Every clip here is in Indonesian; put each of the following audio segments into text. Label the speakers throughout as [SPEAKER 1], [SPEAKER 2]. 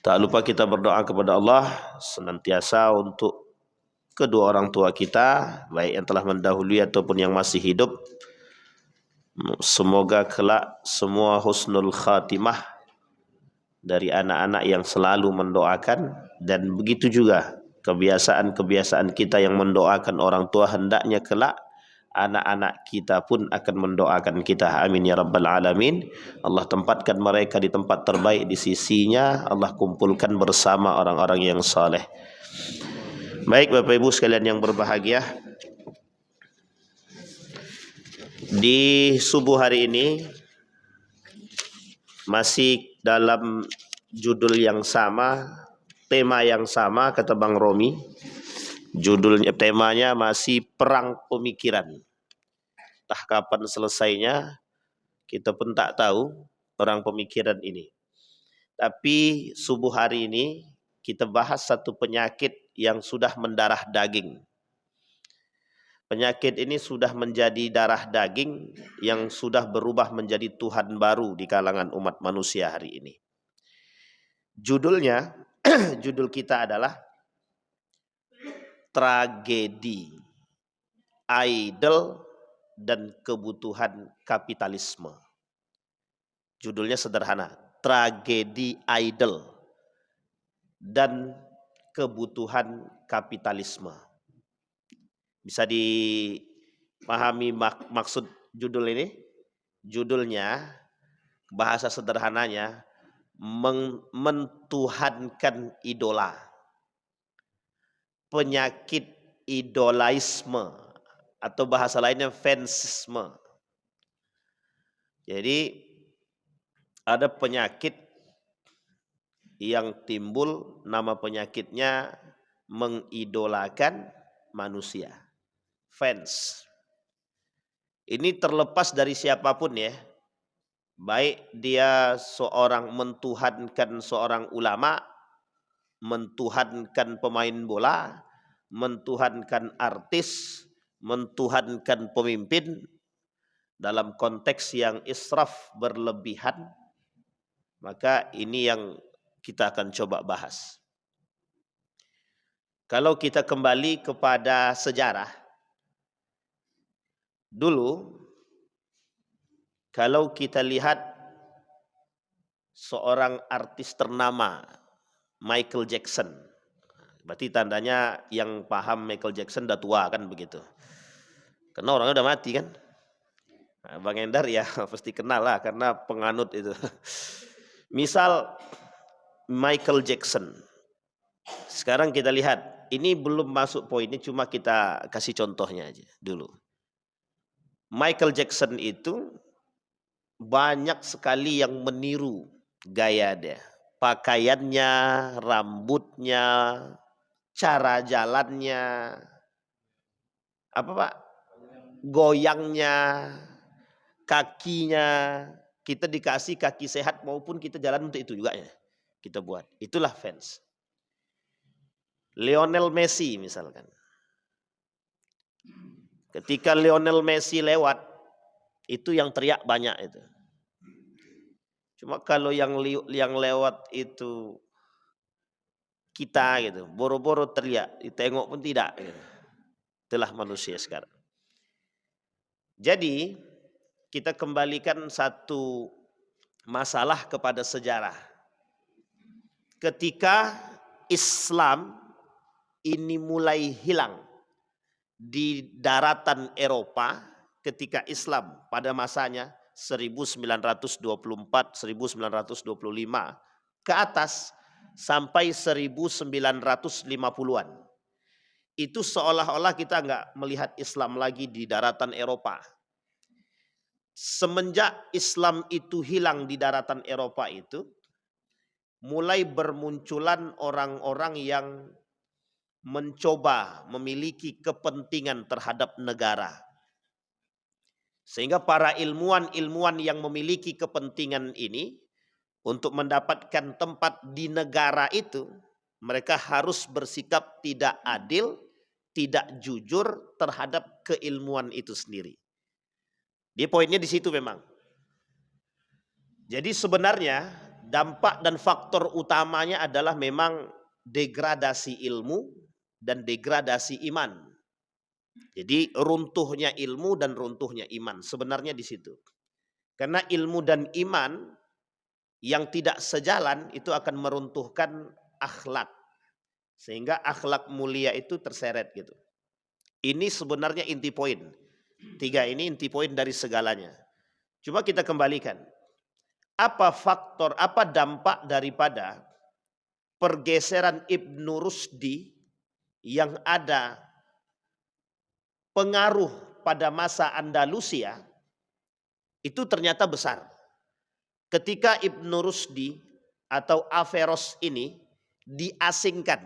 [SPEAKER 1] Tak lupa kita berdoa kepada Allah senantiasa untuk kedua orang tua kita, baik yang telah mendahului ataupun yang masih hidup. Semoga kelak semua husnul khatimah dari anak-anak yang selalu mendoakan, dan begitu juga kebiasaan-kebiasaan kita yang mendoakan orang tua, hendaknya kelak anak-anak kita pun akan mendoakan kita. Amin ya rabbal alamin. Allah tempatkan mereka di tempat terbaik di sisinya. Allah kumpulkan bersama orang-orang yang saleh. Baik Bapak Ibu sekalian yang berbahagia, di subuh hari ini masih dalam judul yang sama, tema yang sama, kata Bang Romi. Judulnya, temanya masih perang pemikiran. Entah kapan selesainya, kita pun tak tahu perang pemikiran ini. Tapi subuh hari ini kita bahas satu penyakit yang sudah mendarah daging. Penyakit ini sudah menjadi darah daging yang sudah berubah menjadi Tuhan baru di kalangan umat manusia hari ini. Judulnya, judul kita adalah Tragedi, Idol, dan Kebutuhan Kapitalisme. Judulnya sederhana, Tragedi, Idol, dan Kebutuhan Kapitalisme. Bisa dipahami maksud judul ini? Judulnya, bahasa sederhananya, mentuhankan idola. Penyakit idolaisme, atau bahasa lainnya fansisme. Jadi ada penyakit yang timbul, nama penyakitnya mengidolakan manusia. Fans. Ini terlepas dari siapapun ya. Baik dia seorang mentuhankan seorang ulama, mentuhankan pemain bola, mentuhankan artis, mentuhankan pemimpin, dalam konteks yang israf berlebihan, maka ini yang kita akan coba bahas. Kalau kita kembali kepada sejarah, dulu kalau kita lihat seorang artis ternama, Michael Jackson, berarti tandanya yang paham Michael Jackson udah tua kan begitu. Karena orangnya udah mati kan. Nah, Bang Endar ya pasti kenal lah karena penganut itu. Misal Michael Jackson. Sekarang kita lihat, ini belum masuk poinnya, cuma kita kasih contohnya aja dulu. Michael Jackson itu banyak sekali yang meniru gaya dia. Pakaiannya, rambutnya, cara jalannya, apa Pak? Goyangnya, kakinya. Kita dikasih kaki sehat maupun kita jalan untuk itu juga ya. Kita buat. Itulah fans. Lionel Messi misalkan. Ketika Lionel Messi lewat, itu yang teriak banyak itu. Cuma kalau yang lewat itu kita gitu, boro-boro teriak, ditengok pun tidak. Gitu. Itulah manusia sekarang. Jadi kita kembalikan satu masalah kepada sejarah. Ketika Islam ini mulai hilang di daratan Eropa, ketika Islam pada masanya 1924-1925 ke atas sampai 1950-an. Itu seolah-olah kita nggak melihat Islam lagi di daratan Eropa. Semenjak Islam itu hilang di daratan Eropa itu, mulai bermunculan orang-orang yang mencoba memiliki kepentingan terhadap negara. Sehingga para ilmuwan-ilmuwan yang memiliki kepentingan ini, untuk mendapatkan tempat di negara itu, mereka harus bersikap tidak adil, tidak jujur terhadap keilmuan itu sendiri. Di poinnya di situ memang. Jadi sebenarnya dampak dan faktor utamanya adalah memang degradasi ilmu dan degradasi iman. Jadi runtuhnya ilmu dan runtuhnya iman sebenarnya di situ. Karena ilmu dan iman yang tidak sejalan itu akan meruntuhkan akhlak. Sehingga akhlak mulia itu terseret gitu. Ini sebenarnya inti poin. 3 ini inti poin dari segalanya. Coba kita kembalikan. Apa faktor, apa dampak daripada pergeseran Ibnu Rusdi yang ada pengaruh pada masa Andalusia itu ternyata besar. Ketika Ibnu Rusdi atau Averroes ini diasingkan,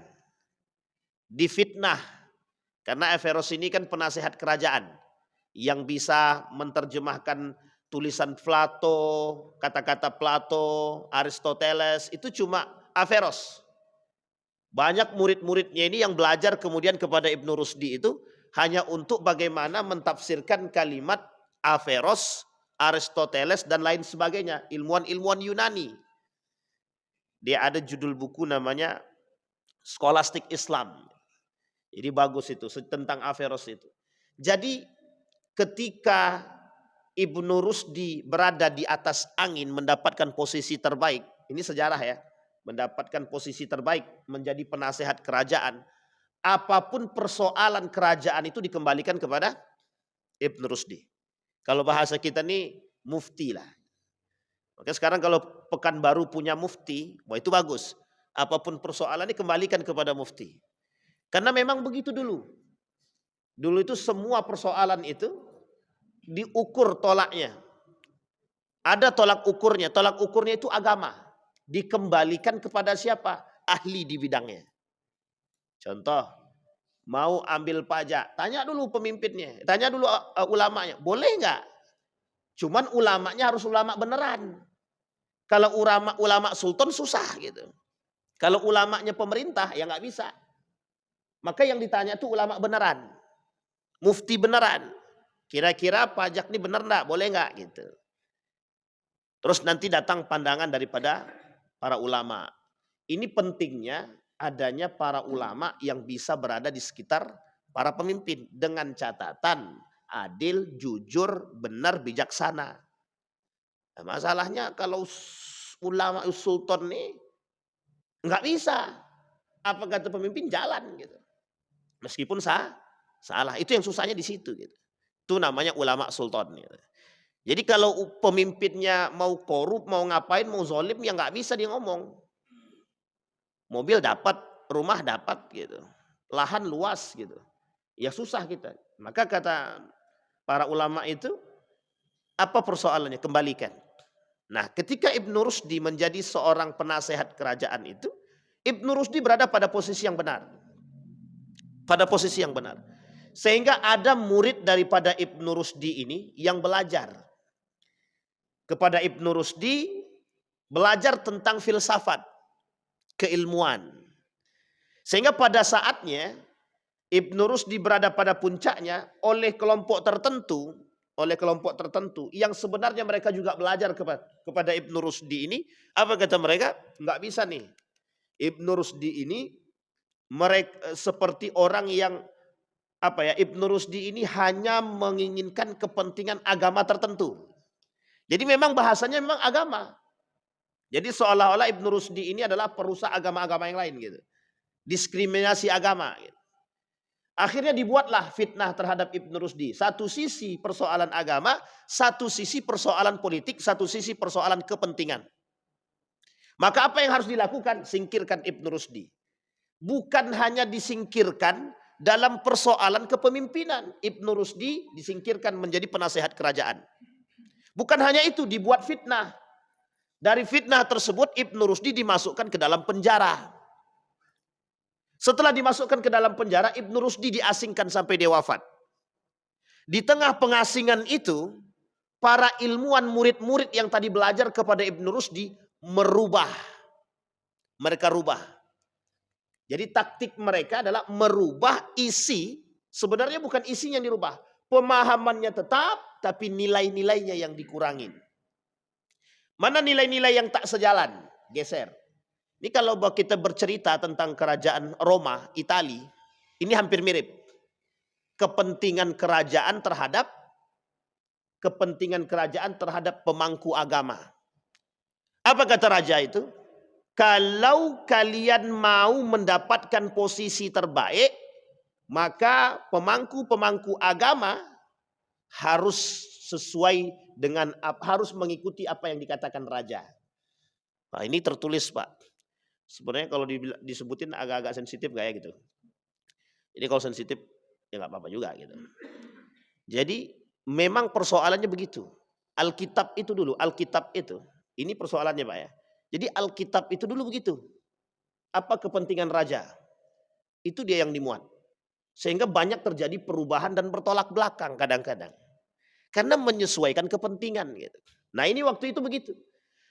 [SPEAKER 1] difitnah, karena Averroes ini kan penasehat kerajaan yang bisa menerjemahkan tulisan Plato, kata-kata Plato, Aristoteles, itu cuma Averroes. Banyak murid-muridnya ini yang belajar kemudian kepada Ibnu Rusdi itu hanya untuk bagaimana mentafsirkan kalimat Averroes, Aristoteles dan lain sebagainya, ilmuwan-ilmuwan Yunani. Dia ada judul buku namanya Scholastic Islam. Jadi bagus itu tentang Averroes itu. Jadi ketika Ibnu Rusdi berada di atas angin mendapatkan posisi terbaik, ini sejarah ya, mendapatkan posisi terbaik menjadi penasehat kerajaan, apapun persoalan kerajaan itu dikembalikan kepada Ibnu Rusdi. Kalau bahasa kita nih mufti lah. Oke, sekarang kalau Pekanbaru punya mufti, wah itu bagus. Apapun persoalan ini kembalikan kepada mufti. Karena memang begitu dulu. Dulu itu semua persoalan itu diukur tolaknya. Ada tolak ukurnya. Tolak ukurnya itu agama. Dikembalikan kepada siapa? Ahli di bidangnya. Contoh, mau ambil pajak. Tanya dulu pemimpinnya. Tanya dulu ulamanya. Boleh nggak? Cuman ulamanya harus ulama beneran. Kalau ulama sultan susah gitu. Kalau ulamanya pemerintah ya nggak bisa. Maka yang ditanya itu ulama beneran. Mufti beneran. Kira-kira pajak ini bener enggak? Boleh enggak? Gitu. Terus nanti datang pandangan daripada para ulama. Ini pentingnya adanya para ulama yang bisa berada di sekitar para pemimpin. Dengan catatan adil, jujur, benar, bijaksana. Nah, masalahnya kalau ulama sultan nih enggak bisa. Apa kata pemimpin jalan gitu. Meskipun salah, itu yang susahnya di situ gitu. Itu namanya ulama sultan gitu. Jadi kalau pemimpinnya mau korup, mau ngapain, mau zolim ya nggak bisa dia ngomong. Mobil dapat, rumah dapat gitu. Lahan luas gitu. Ya susah kita. Maka kata para ulama itu, apa persoalannya? Kembalikan. Nah, ketika Ibnu Rusdi menjadi seorang penasehat kerajaan itu, Ibnu Rusdi berada pada posisi yang benar. Pada posisi yang benar. Sehingga ada murid daripada Ibnu Rusdi ini yang belajar. Kepada Ibnu Rusdi belajar tentang filsafat, keilmuan. Sehingga pada saatnya Ibnu Rusdi berada pada puncaknya oleh kelompok tertentu yang sebenarnya mereka juga belajar kepada Ibnu Rusdi ini. Apa kata mereka? Enggak bisa nih. Ibnu Rusdi ini mereka seperti orang yang Ibnu Rusdi ini hanya menginginkan kepentingan agama tertentu. Jadi memang bahasanya memang agama. Jadi seolah-olah Ibnu Rusdi ini adalah perusak agama-agama yang lain gitu. Diskriminasi agama gitu. Akhirnya dibuatlah fitnah terhadap Ibnu Rusdi. Satu sisi persoalan agama, satu sisi persoalan politik, satu sisi persoalan kepentingan. Maka apa yang harus dilakukan? Singkirkan Ibnu Rusdi. Bukan hanya disingkirkan dalam persoalan kepemimpinan. Ibnu Rusdi disingkirkan menjadi penasehat kerajaan. Bukan hanya itu, dibuat fitnah. Dari fitnah tersebut Ibnu Rusdi dimasukkan ke dalam penjara. Setelah dimasukkan ke dalam penjara, Ibnu Rusdi diasingkan sampai dia wafat. Di tengah pengasingan itu, para ilmuwan murid-murid yang tadi belajar kepada Ibnu Rusdi merubah. Mereka rubah. Jadi taktik mereka adalah merubah isi, sebenarnya bukan isinya yang dirubah. Pemahamannya tetap, tapi nilai-nilainya yang dikurangin. Mana nilai-nilai yang tak sejalan? Geser. Ini kalau kita bercerita tentang kerajaan Roma, Itali, ini hampir mirip. Kepentingan kerajaan terhadap pemangku agama. Apa kata raja itu? Kalau kalian mau mendapatkan posisi terbaik, maka pemangku agama harus sesuai dengan, harus mengikuti apa yang dikatakan raja. Nah, ini tertulis, Pak. Sebenarnya kalau disebutin agak-agak sensitif gak ya gitu. Jadi kalau sensitif ya nggak apa-apa juga gitu. Jadi memang persoalannya begitu. Alkitab itu dulu, ini persoalannya, Pak ya. Jadi Alkitab itu dulu begitu. Apa kepentingan raja? Itu dia yang dimuat. Sehingga banyak terjadi perubahan dan bertolak belakang kadang-kadang. Karena menyesuaikan kepentingan gitu. Nah, ini waktu itu begitu.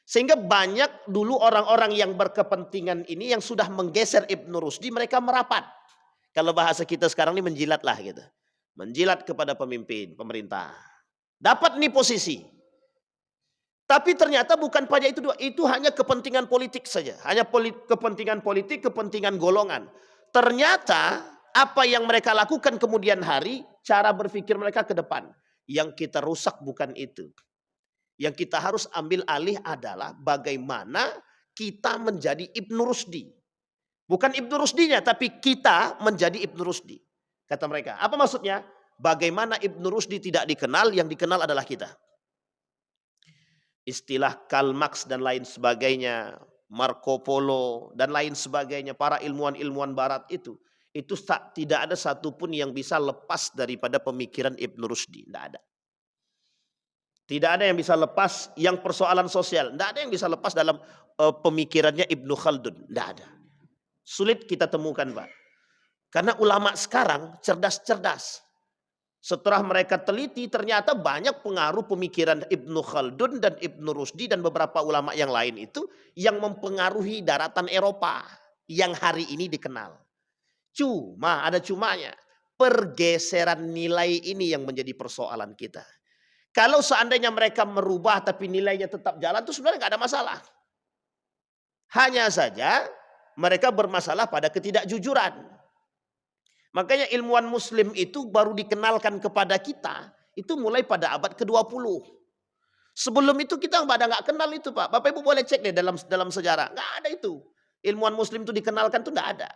[SPEAKER 1] Sehingga banyak dulu orang-orang yang berkepentingan ini yang sudah menggeser Ibnu Rusdi, mereka merapat. Kalau bahasa kita sekarang ini menjilat lah gitu. Menjilat kepada pemimpin, pemerintah. Dapat nih posisi. Tapi ternyata bukan pada itu hanya kepentingan politik saja. Hanya kepentingan politik, kepentingan golongan. Ternyata apa yang mereka lakukan kemudian hari, cara berpikir mereka ke depan. Yang kita rusak bukan itu. Yang kita harus ambil alih adalah bagaimana kita menjadi Ibnu Rusdi. Bukan Ibnu Rusdinya, tapi kita menjadi Ibnu Rusdi. Kata mereka. Apa maksudnya? Bagaimana Ibnu Rusdi tidak dikenal, yang dikenal adalah kita. Istilah Karl Marx dan lain sebagainya, Marco Polo dan lain sebagainya, para ilmuwan-ilmuwan barat itu tidak ada satupun yang bisa lepas daripada pemikiran Ibnu Rusdi. Tidak ada. Tidak ada yang bisa lepas yang persoalan sosial. Tidak ada yang bisa lepas dalam pemikirannya Ibnu Khaldun. Tidak ada. Sulit kita temukan, Pak. Karena ulama sekarang cerdas-cerdas. Setelah mereka teliti, ternyata banyak pengaruh pemikiran Ibnu Khaldun dan Ibnu Rusdi dan beberapa ulama yang lain itu yang mempengaruhi daratan Eropa yang hari ini dikenal. Cuma, ada cumanya. Pergeseran nilai ini yang menjadi persoalan kita. Kalau seandainya mereka merubah tapi nilainya tetap jalan, itu sebenarnya nggak ada masalah. Hanya saja mereka bermasalah pada ketidakjujuran. Makanya ilmuwan muslim itu baru dikenalkan kepada kita itu mulai pada abad ke-20. Sebelum itu kita nggak kenal itu, Pak. Bapak Ibu boleh cek deh dalam sejarah. Nggak ada itu. Ilmuwan muslim itu dikenalkan itu nggak ada.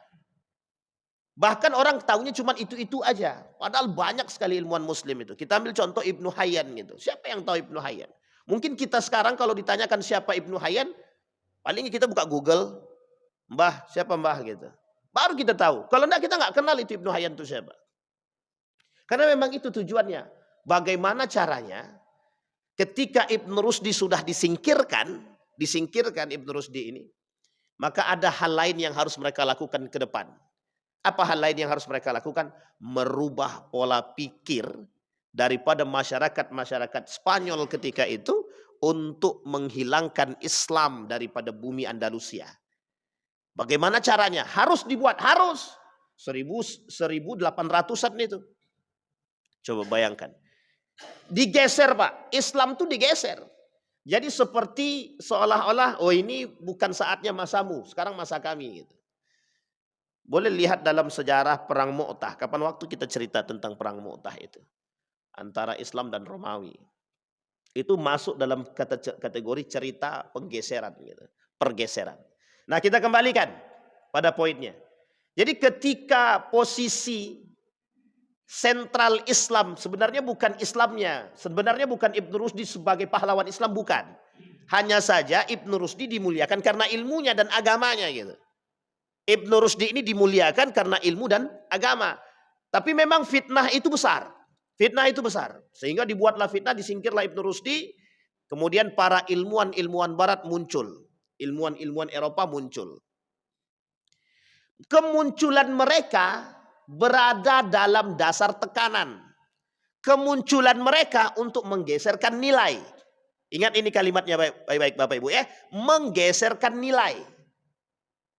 [SPEAKER 1] Bahkan orang tahunya cuma itu aja. Padahal banyak sekali ilmuwan muslim itu. Kita ambil contoh Ibnu Hayyan gitu. Siapa yang tahu Ibnu Hayyan? Mungkin kita sekarang kalau ditanyakan siapa Ibnu Hayyan, paling kita buka Google. Mbah, siapa Mbah gitu. Baru kita tahu. Kalau enggak kita nggak kenal itu Ibnu Hayyan itu siapa. Karena memang itu tujuannya. Bagaimana caranya ketika Ibnu Rusdi sudah disingkirkan Ibnu Rusdi ini, maka ada hal lain yang harus mereka lakukan ke depan. Apa hal lain yang harus mereka lakukan? Merubah pola pikir daripada masyarakat Spanyol ketika itu untuk menghilangkan Islam daripada bumi Andalusia. Bagaimana caranya? Harus dibuat, harus. 1800-an itu. Coba bayangkan. Digeser, Pak. Islam itu digeser. Jadi seperti seolah-olah, oh ini bukan saatnya masamu, sekarang masa kami gitu. Boleh lihat dalam sejarah Perang Mu'tah. Kapan waktu kita cerita tentang Perang Mu'tah itu. Antara Islam dan Romawi. Itu masuk dalam kategori cerita penggeseran. Gitu. Pergeseran. Nah, kita kembalikan pada poinnya. Jadi ketika posisi sentral Islam, sebenarnya bukan Islamnya. Sebenarnya bukan Ibnu Rusdi sebagai pahlawan Islam, bukan. Hanya saja Ibnu Rusdi dimuliakan karena ilmunya dan agamanya gitu. Ibnu Rusdi ini dimuliakan karena ilmu dan agama. Tapi memang fitnah itu besar. Fitnah itu besar. Sehingga dibuatlah fitnah, disingkirlah Ibnu Rusdi. Kemudian para ilmuwan barat muncul. Ilmuwan Eropa muncul. Kemunculan mereka berada dalam dasar tekanan. Kemunculan mereka untuk menggeserkan nilai. Ingat ini kalimatnya baik-baik Bapak Ibu ya. Menggeserkan nilai.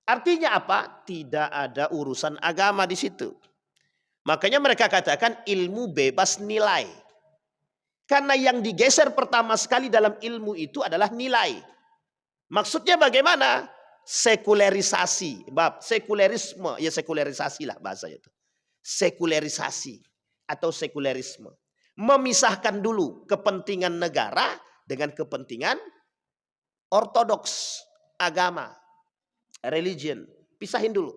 [SPEAKER 1] Artinya apa? Tidak ada urusan agama di situ. Makanya mereka katakan ilmu bebas nilai. Karena yang digeser pertama sekali dalam ilmu itu adalah nilai. Maksudnya bagaimana? Sekularisasi, sekularisme, ya sekularisasi lah bahasa itu. Sekularisasi atau sekularisme. Memisahkan dulu kepentingan negara dengan kepentingan ortodoks, agama, religion. Pisahin dulu.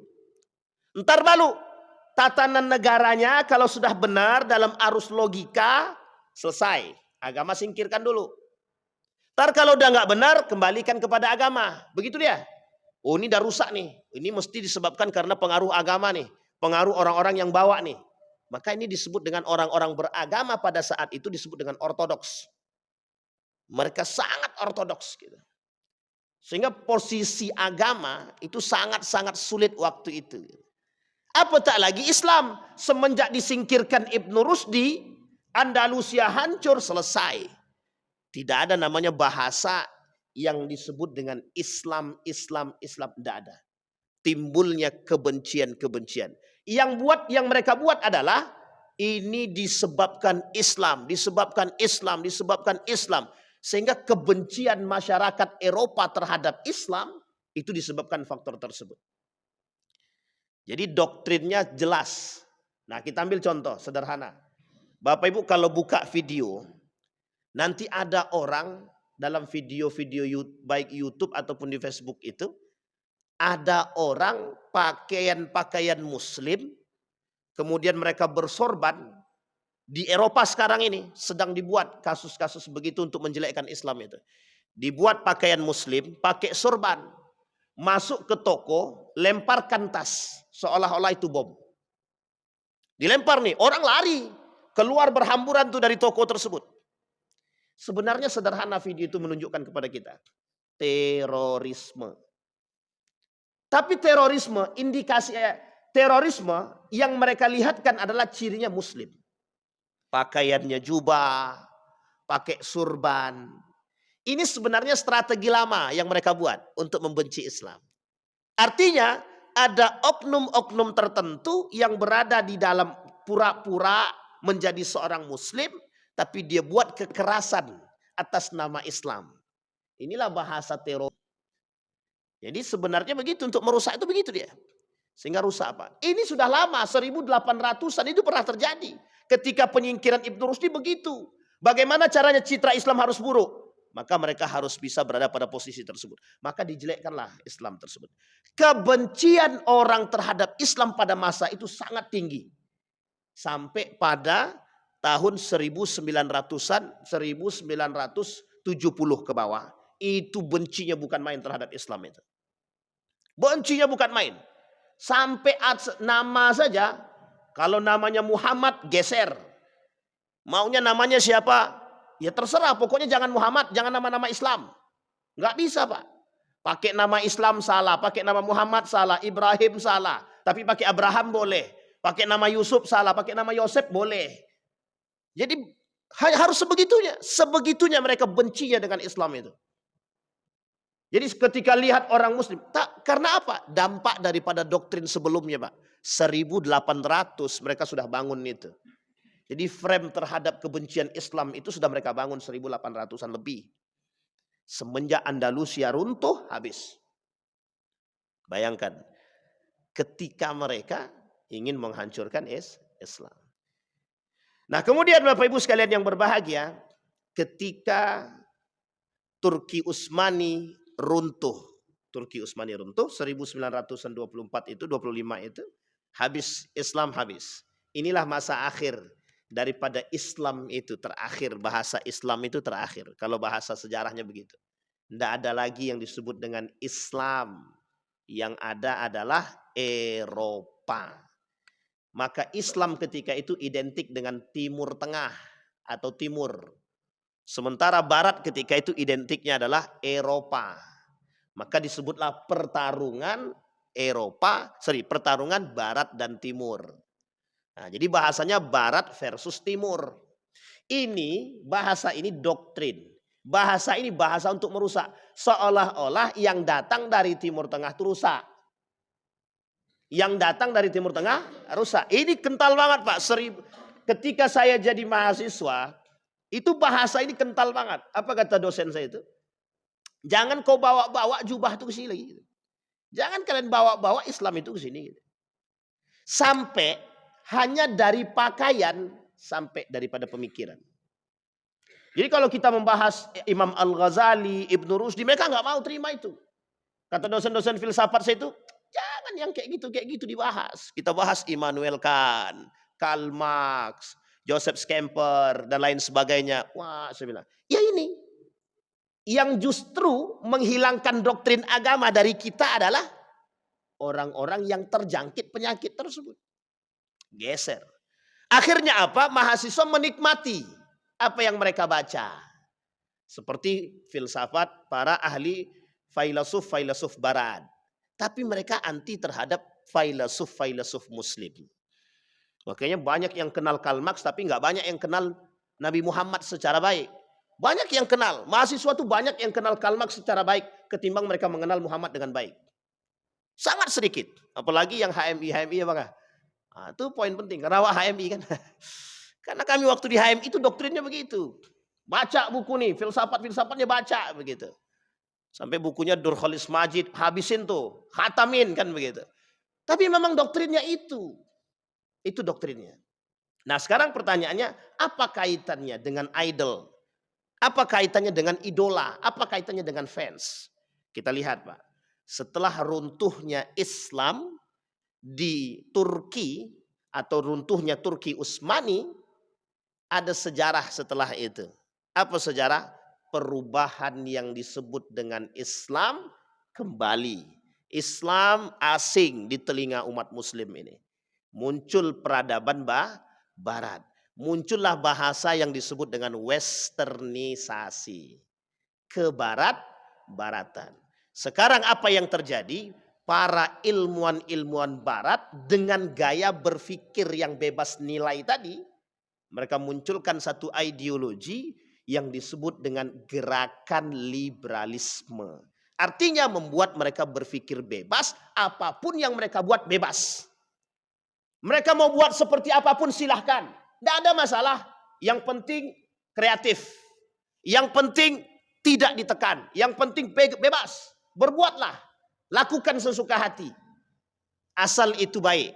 [SPEAKER 1] Ntar baru tatanan negaranya kalau sudah benar dalam arus logika, selesai. Agama singkirkan dulu. Ntar kalau udah nggak benar, kembalikan kepada agama. Begitu dia. Oh ini udah rusak nih. Ini mesti disebabkan karena pengaruh agama nih. Pengaruh orang-orang yang bawa nih. Maka ini disebut dengan orang-orang beragama pada saat itu disebut dengan ortodoks. Mereka sangat ortodoks gitu. Sehingga posisi agama itu sangat-sangat sulit waktu itu. Apatah lagi Islam. Semenjak disingkirkan Ibnu Rusdi, Andalusia hancur, selesai. Tidak ada namanya bahasa yang disebut dengan Islam. Tidak ada. Timbulnya kebencian-kebencian. Yang mereka buat adalah ini disebabkan Islam, disebabkan Islam, disebabkan Islam. Sehingga kebencian masyarakat Eropa terhadap Islam itu disebabkan faktor tersebut. Jadi doktrinnya jelas. Nah kita ambil contoh sederhana. Bapak Ibu kalau buka video, nanti ada orang dalam video-video baik YouTube ataupun di Facebook itu, ada orang pakaian muslim, kemudian mereka bersorban. Di Eropa sekarang ini sedang dibuat kasus-kasus begitu untuk menjelekkan Islam itu. Dibuat pakaian muslim, pakai sorban. Masuk ke toko, lemparkan tas. Seolah-olah itu bom. Dilempar nih, orang lari. Keluar berhamburan tuh dari toko tersebut. Sebenarnya sederhana video itu menunjukkan kepada kita. Terorisme. Tapi terorisme, indikasi terorisme yang mereka lihatkan adalah cirinya muslim. Pakaiannya jubah, pakai surban. Ini sebenarnya strategi lama yang mereka buat untuk membenci Islam. Artinya ada oknum-oknum tertentu yang berada di dalam pura-pura menjadi seorang muslim, tapi dia buat kekerasan atas nama Islam. Inilah bahasa teror. Jadi sebenarnya begitu, untuk merusak itu begitu dia. Sehingga rusak apa? Ini sudah lama, 1800-an itu pernah terjadi. Ketika penyingkiran Ibnu Rusdi begitu. Bagaimana caranya citra Islam harus buruk? Maka mereka harus bisa berada pada posisi tersebut. Maka dijelekkanlah Islam tersebut. Kebencian orang terhadap Islam pada masa itu sangat tinggi. Sampai pada tahun 1900-an, 1970 ke bawah. Itu bencinya bukan main terhadap Islam itu. Bencinya bukan main. Sampai nama saja. Kalau namanya Muhammad, geser. Maunya namanya siapa? Ya terserah, pokoknya jangan Muhammad, jangan nama-nama Islam. Nggak bisa Pak. Pakai nama Islam salah, pakai nama Muhammad salah, Ibrahim salah. Tapi pakai Abraham boleh. Pakai nama Yusuf salah, pakai nama Yosef boleh. Jadi harus sebegitunya. Sebegitunya mereka bencinya dengan Islam itu. Jadi ketika lihat orang muslim, karena apa? Dampak daripada doktrin sebelumnya Pak. 1800 mereka sudah bangun itu. Jadi frame terhadap kebencian Islam itu sudah mereka bangun 1800-an lebih. Semenjak Andalusia runtuh, habis. Bayangkan, ketika mereka ingin menghancurkan Islam. Nah kemudian Bapak Ibu sekalian yang berbahagia, ketika Turki Utsmani runtuh. Turki Utsmani runtuh 1924 itu, 25 itu. Habis Islam habis. Inilah masa akhir daripada Islam itu terakhir. Bahasa Islam itu terakhir. Kalau bahasa sejarahnya begitu. Tidak ada lagi yang disebut dengan Islam. Yang ada adalah Eropa. Maka Islam ketika itu identik dengan Timur Tengah atau Timur. Sementara Barat ketika itu identiknya adalah Eropa. Maka disebutlah pertarungan pertarungan Barat dan Timur. Nah, jadi bahasanya Barat versus Timur. Ini bahasa ini doktrin. Bahasa ini bahasa untuk merusak. Seolah-olah yang datang dari Timur Tengah itu rusak. Yang datang dari Timur Tengah rusak. Ini kental banget Pak. Ketika saya jadi mahasiswa, Itu bahasa ini kental banget. Apa kata dosen saya itu? Jangan kau bawa-bawa jubah itu ke sini. Gitu. Jangan kalian bawa-bawa Islam itu ke sini. Gitu. Sampai hanya dari pakaian sampai daripada pemikiran. Jadi kalau kita membahas Imam Al-Ghazali, Ibnu Rusdi, mereka nggak mau terima itu. Kata dosen-dosen filsafat saya itu, jangan yang kayak gitu dibahas. Kita bahas Immanuel Kant, Karl Marx, Joseph Schumpeter, dan lain sebagainya. Wah, saya bilang, ya ini. Yang justru menghilangkan doktrin agama dari kita adalah orang-orang yang terjangkit penyakit tersebut. Geser. Akhirnya apa? Mahasiswa menikmati apa yang mereka baca. Seperti filsafat para ahli filsuf barat. Tapi mereka anti terhadap filsuf muslim. Makanya banyak yang kenal Karl Marx tapi nggak banyak yang kenal Nabi Muhammad secara baik. Banyak yang kenal. Mahasiswa tuh banyak yang kenal Karl Marx secara baik ketimbang mereka mengenal Muhammad dengan baik. Sangat sedikit. Apalagi yang HMI ya Bang. Nah, itu poin penting. Rawa HMI kan. Karena kami waktu di HMI itu doktrinnya begitu. Baca buku nih, filsafatnya baca begitu. Sampai bukunya Durkholis Majid habisin tuh, khatamin kan begitu. Tapi memang doktrinnya itu. Itu doktrinnya. Nah, sekarang pertanyaannya, apa kaitannya dengan idol? Apa kaitannya dengan idola? Apa kaitannya dengan fans? Kita lihat, Pak. Setelah runtuhnya Islam di Turki atau runtuhnya Turki Utsmani, ada sejarah setelah itu. Apa sejarah? Perubahan yang disebut dengan Islam kembali. Islam asing di telinga umat muslim ini. Muncul peradaban barat. Muncullah bahasa yang disebut dengan westernisasi. Kebarat-baratan. Sekarang apa yang terjadi? Para ilmuwan-ilmuwan barat dengan gaya berpikir yang bebas nilai tadi, mereka munculkan satu ideologi yang disebut dengan gerakan liberalisme. Artinya membuat mereka berpikir bebas, apapun yang mereka buat bebas. Mereka mau buat seperti apapun silahkan. Tidak ada masalah. Yang penting kreatif. Yang penting tidak ditekan. Yang penting bebas. Berbuatlah. Lakukan sesuka hati. Asal itu baik.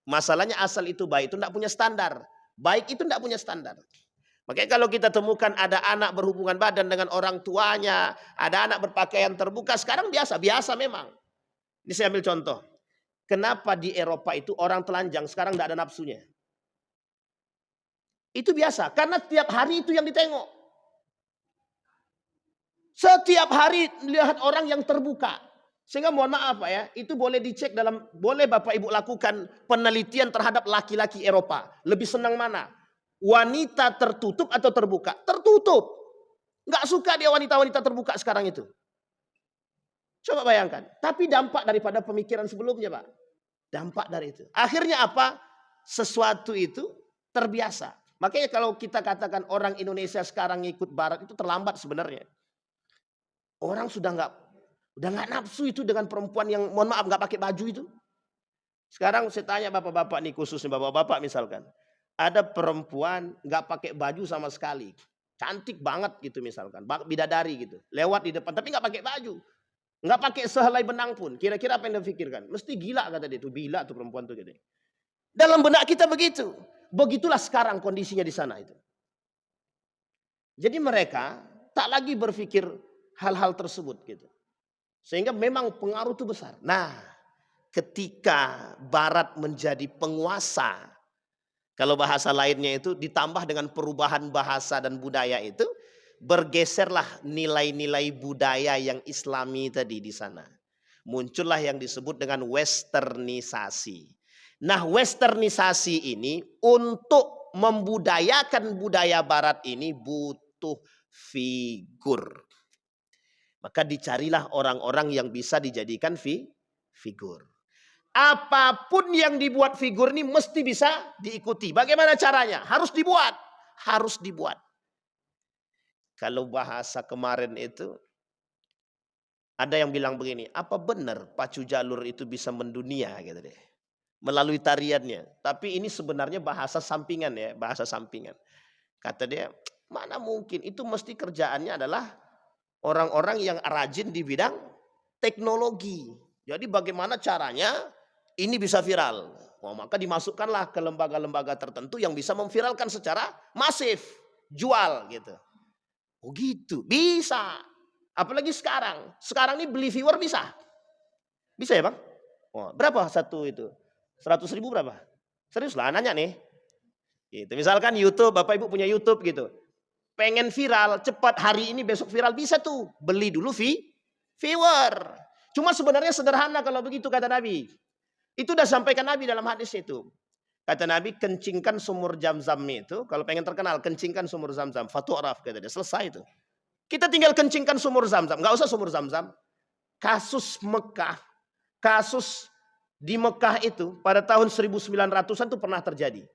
[SPEAKER 1] Masalahnya asal itu baik itu tidak punya standar. Baik itu tidak punya standar. Makanya kalau kita temukan ada anak berhubungan badan dengan orang tuanya, ada anak berpakaian terbuka, sekarang biasa memang. Ini saya ambil contoh. Kenapa di Eropa itu orang telanjang sekarang tidak ada nafsunya? Itu biasa, karena tiap hari itu yang ditengok. Setiap hari lihat orang yang terbuka. Sehingga mohon maaf Pak ya, itu boleh dicek boleh Bapak Ibu lakukan penelitian terhadap laki-laki Eropa. Lebih senang mana? Wanita tertutup atau terbuka? Tertutup. Nggak suka dia wanita-wanita terbuka sekarang itu. Coba bayangkan. Tapi dampak daripada pemikiran sebelumnya Pak. Dampak dari itu. Akhirnya apa? Sesuatu itu terbiasa. Makanya kalau kita katakan orang Indonesia sekarang ngikut barat itu terlambat sebenarnya. Orang udah nggak nafsu itu dengan perempuan yang mohon maaf nggak pakai baju itu. Sekarang saya tanya bapak-bapak nih, khususnya bapak-bapak misalkan. Ada perempuan nggak pakai baju sama sekali. Cantik banget gitu misalkan. Bidadari gitu. Lewat di depan tapi nggak pakai baju. Nggak pakai sehelai benang pun. Kira-kira apa yang dia pikirkan? Mesti gila kata dia. Itu gila tuh perempuan tuh gitu. Dalam benak kita begitu. Begitulah sekarang kondisinya di sana itu. Jadi mereka tak lagi berpikir hal-hal tersebut gitu. Sehingga memang pengaruh itu besar. Nah, ketika barat menjadi penguasa, kalau bahasa lainnya itu ditambah dengan perubahan bahasa dan budaya itu, bergeserlah nilai-nilai budaya yang Islami tadi di sana. Muncullah yang disebut dengan westernisasi. Nah, westernisasi ini untuk membudayakan budaya barat ini butuh figur. Maka dicarilah orang-orang yang bisa dijadikan figur. Apapun yang dibuat figur ini mesti bisa diikuti. Bagaimana caranya? Harus dibuat. Harus dibuat. Kalau bahasa kemarin itu, ada yang bilang begini, apa benar pacu jalur itu bisa mendunia gitu deh. Melalui tariannya. Tapi ini sebenarnya bahasa sampingan ya, bahasa sampingan. Kata dia, Mana mungkin, itu mesti kerjaannya adalah orang-orang yang rajin di bidang teknologi. Jadi bagaimana caranya ini bisa viral. Maka dimasukkanlah ke lembaga-lembaga tertentu yang bisa memviralkan secara masif, jual gitu. Oh gitu, bisa. Apalagi sekarang. Sekarang ini beli viewer bisa. Bisa ya bang? Oh, berapa satu itu? 100.000 berapa? Serius lah nanya nih. Gitu. Misalkan YouTube, Bapak Ibu punya YouTube gitu. Pengen viral, cepat hari ini besok viral, bisa tuh. Beli dulu viewer. Cuma sebenarnya sederhana kalau begitu kata Nabi. Itu udah sampaikan Nabi dalam hadis itu. Kata Nabi, kencingkan sumur Zam-Zam itu. Kalau pengen terkenal, kencingkan sumur Zam-Zam. Fatu'raf kata dia, selesai itu. Kita tinggal kencingkan sumur Zam-Zam. Gak usah sumur Zam-Zam. Kasus Mekah. Kasus di Mekah itu pada tahun 1900-an itu pernah terjadi.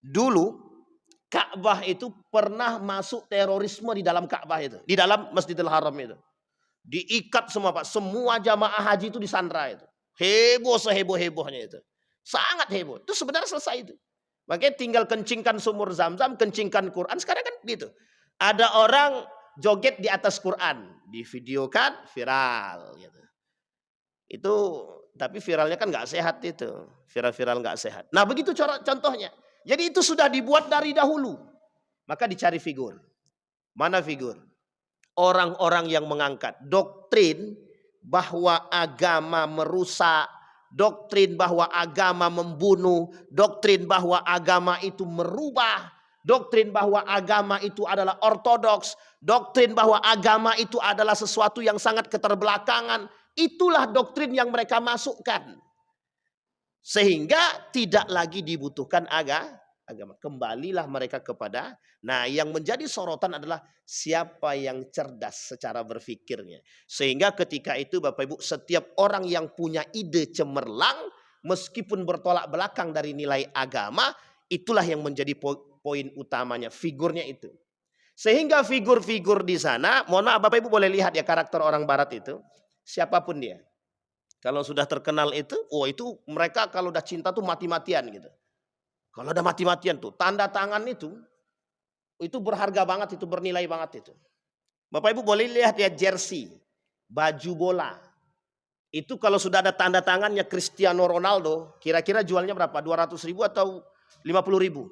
[SPEAKER 1] Dulu Ka'bah itu pernah masuk terorisme di dalam Ka'bah itu. Di dalam Masjidil Haram itu. Diikat semua Pak. Semua jamaah haji itu disandra itu. Heboh seheboh-hebohnya itu. Sangat heboh. Itu sebenarnya selesai itu. Makanya tinggal kencingkan sumur Zam-Zam, kencingkan Quran. Sekarang kan gitu. Ada orang joget di atas Quran. Divideokan, viral. Gitu. Itu, tapi viralnya kan gak sehat itu. Viral-viral gak sehat. Nah begitu contohnya. Jadi itu sudah dibuat dari dahulu. Maka dicari figur. Mana figur? Orang-orang yang mengangkat doktrin bahwa agama merusak, doktrin bahwa agama membunuh, doktrin bahwa agama itu merubah, doktrin bahwa agama itu adalah ortodoks, doktrin bahwa agama itu adalah sesuatu yang sangat keterbelakangan. Itulah doktrin yang mereka masukkan. Sehingga tidak lagi dibutuhkan agama. Kembalilah mereka kepada, nah yang menjadi sorotan adalah siapa yang cerdas secara berfikirnya. Sehingga ketika itu Bapak Ibu, setiap orang yang punya ide cemerlang, meskipun bertolak belakang dari nilai agama, itulah yang menjadi poin utamanya, figurnya itu. Sehingga figur-figur di sana, mohon maaf Bapak Ibu boleh lihat ya karakter orang barat itu, siapapun dia. Kalau sudah terkenal itu, oh itu mereka kalau udah cinta tuh mati-matian gitu. Kalau udah mati-matian tuh, tanda tangan itu berharga banget, itu bernilai banget itu. Bapak Ibu boleh lihat ya jersey, baju bola. Itu kalau sudah ada tanda tangannya Cristiano Ronaldo, kira-kira jualnya berapa? 200.000 atau 50.000?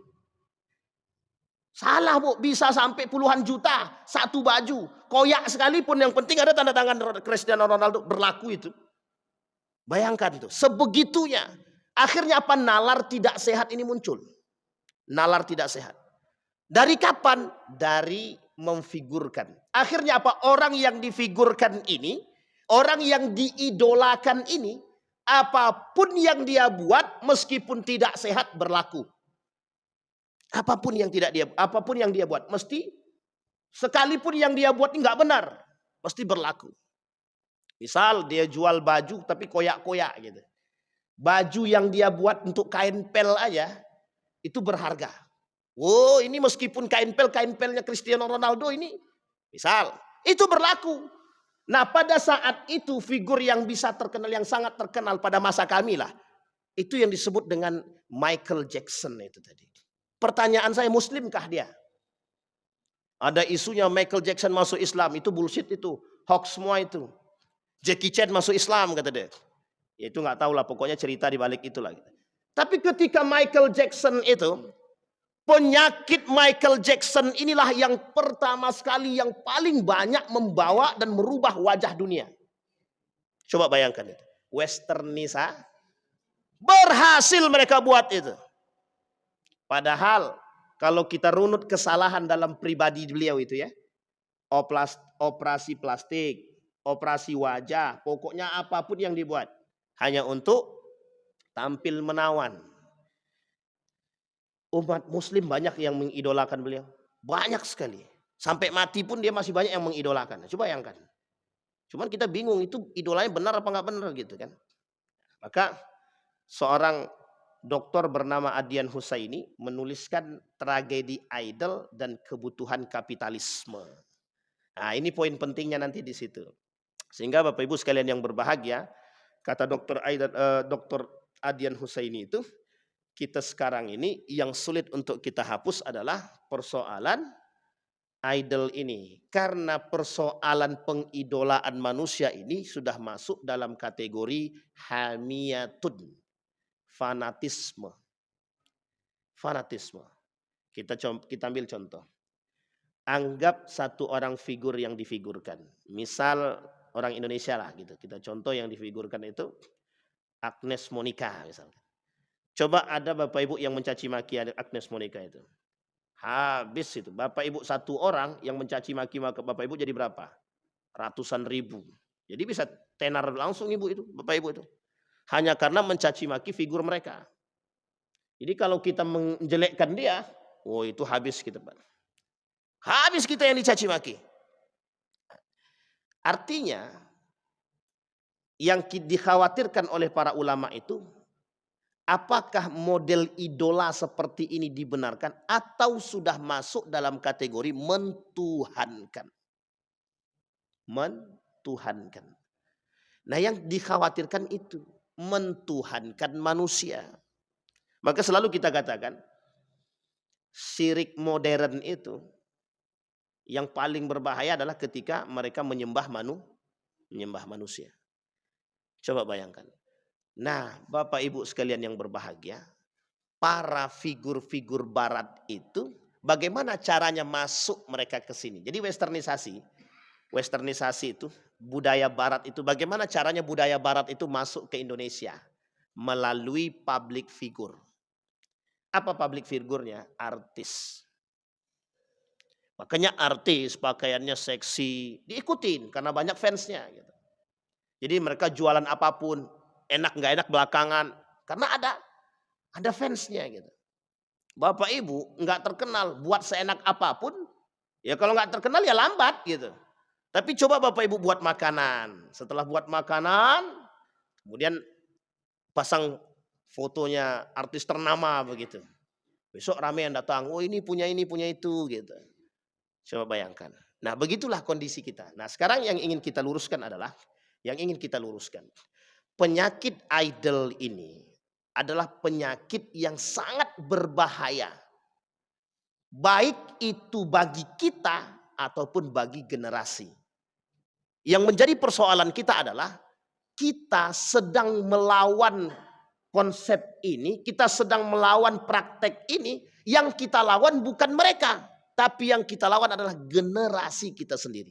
[SPEAKER 1] Salah Bu, bisa sampai puluhan juta satu baju. Koyak sekalipun yang penting ada tanda tangan Cristiano Ronaldo, berlaku itu. Bayangkan itu, sebegitunya. Akhirnya apa? Nalar tidak sehat ini muncul. Nalar tidak sehat. Dari kapan? Dari memfigurkan. Akhirnya apa? Orang yang difigurkan ini, orang yang diidolakan ini, apapun yang dia buat meskipun tidak sehat berlaku. Apapun yang dia buat mesti, sekalipun yang dia buat ini nggak benar, mesti berlaku. Misal dia jual baju tapi koyak-koyak gitu. Baju yang dia buat untuk kain pel aja itu berharga. Oh ini meskipun kain pelnya Cristiano Ronaldo ini, misal itu berlaku. Nah pada saat itu figur yang bisa terkenal, yang sangat terkenal pada masa kami lah, itu yang disebut dengan Michael Jackson itu tadi. Pertanyaan saya, muslimkah dia? Ada isunya Michael Jackson masuk Islam, itu bullshit itu, hoax semua itu. Jackie Chan masuk Islam kata dia. Ya itu nggak tahu lah, pokoknya cerita di balik itu lagi. Tapi ketika Michael Jackson itu, penyakit Michael Jackson inilah yang pertama sekali yang paling banyak membawa dan merubah wajah dunia. Coba bayangkan itu. Westernisa berhasil mereka buat itu. Padahal kalau kita runut kesalahan dalam pribadi beliau itu ya, operasi plastik, operasi wajah, pokoknya apapun yang dibuat hanya untuk tampil menawan. Umat muslim banyak yang mengidolakan beliau. Banyak sekali. Sampai mati pun dia masih banyak yang mengidolakan. Coba bayangkan. Cuman kita bingung itu idolanya benar apa nggak benar gitu kan. Maka seorang dokter bernama Adian Husaini menuliskan Tragedi Idol dan Kebutuhan Kapitalisme. Nah ini poin pentingnya nanti di situ. Sehingga Bapak Ibu sekalian yang berbahagia, kata Dr. Adian Husaini itu, kita sekarang ini yang sulit untuk kita hapus adalah persoalan idol ini. Karena persoalan pengidolaan manusia ini sudah masuk dalam kategori hamiyatun, fanatisme. Fanatisme. Kita ambil contoh. Anggap satu orang figur yang difigurkan. Misal orang Indonesia lah gitu. Kita contoh yang difigurkan itu Agnes Monica misalnya. Coba ada Bapak Ibu yang mencaci maki Agnes Monica itu. Habis itu. Bapak Ibu satu orang yang mencaci maki Bapak Ibu jadi berapa? Ratusan ribu. Jadi bisa tenar langsung Ibu itu, Bapak Ibu itu. Hanya karena mencaci maki figur mereka. Jadi kalau kita menjelekkan dia, oh itu habis kita, Pak. Habis kita yang dicaci maki. Artinya yang dikhawatirkan oleh para ulama itu, apakah model idola seperti ini dibenarkan atau sudah masuk dalam kategori mentuhankan? Mentuhankan. Nah yang dikhawatirkan itu mentuhankan manusia. Maka selalu kita katakan syirik modern itu yang paling berbahaya adalah ketika mereka menyembah manusia. Coba bayangkan. Nah, Bapak Ibu sekalian yang berbahagia, para figur-figur barat itu bagaimana caranya masuk mereka ke sini? Jadi westernisasi itu, budaya barat itu bagaimana caranya budaya barat itu masuk ke Indonesia? Melalui public figure. Apa public figurnya? Artis. Makanya artis pakaiannya seksi, diikutin karena banyak fansnya. Gitu. Jadi mereka jualan apapun, enak nggak enak belakangan, karena ada fansnya gitu. Bapak Ibu nggak terkenal, buat seenak apapun, ya kalau nggak terkenal ya lambat gitu. Tapi coba Bapak Ibu buat makanan, setelah buat makanan, kemudian pasang fotonya artis ternama begitu. Besok rame yang datang, oh ini punya itu gitu. Coba bayangkan. Nah begitulah kondisi kita. Nah sekarang yang ingin kita luruskan adalah, penyakit idol ini adalah penyakit yang sangat berbahaya. Baik itu bagi kita ataupun bagi generasi. Yang menjadi persoalan kita adalah kita sedang melawan konsep ini, kita sedang melawan praktek ini. Yang kita lawan bukan mereka, tapi yang kita lawan adalah generasi kita sendiri.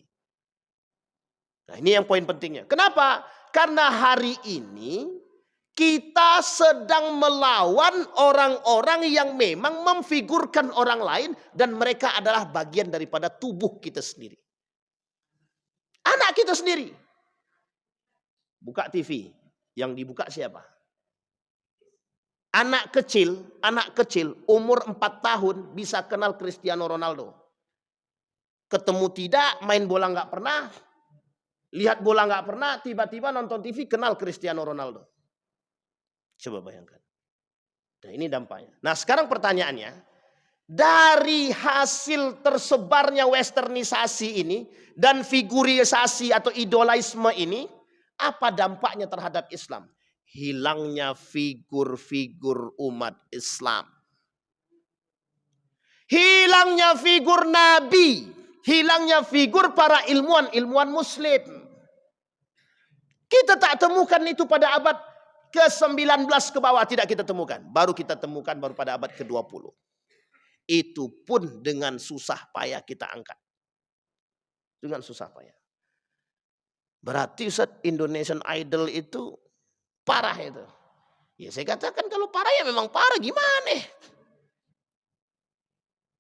[SPEAKER 1] Nah ini yang poin pentingnya. Kenapa? Karena hari ini kita sedang melawan orang-orang yang memang memfigurkan orang lain dan mereka adalah bagian daripada tubuh kita sendiri. Anak kita sendiri. Buka TV, yang dibuka siapa? Anak kecil umur 4 tahun bisa kenal Cristiano Ronaldo. Ketemu tidak, main bola nggak pernah, lihat bola nggak pernah, tiba-tiba nonton TV kenal Cristiano Ronaldo. Coba bayangkan. Nah ini dampaknya. Nah sekarang pertanyaannya, dari hasil tersebarnya westernisasi ini dan figurisasi atau idolaisme ini, apa dampaknya terhadap Islam? Hilangnya figur-figur umat Islam. Hilangnya figur Nabi. Hilangnya figur para ilmuwan Muslim. Kita tak temukan itu pada abad ke-19 ke bawah, tidak kita temukan. Baru kita temukan baru pada abad ke-20. Itu pun dengan susah payah kita angkat. Dengan susah payah. Berarti Ustaz, Indonesian Idol itu parah itu. Ya saya katakan kalau parah ya memang parah, gimana?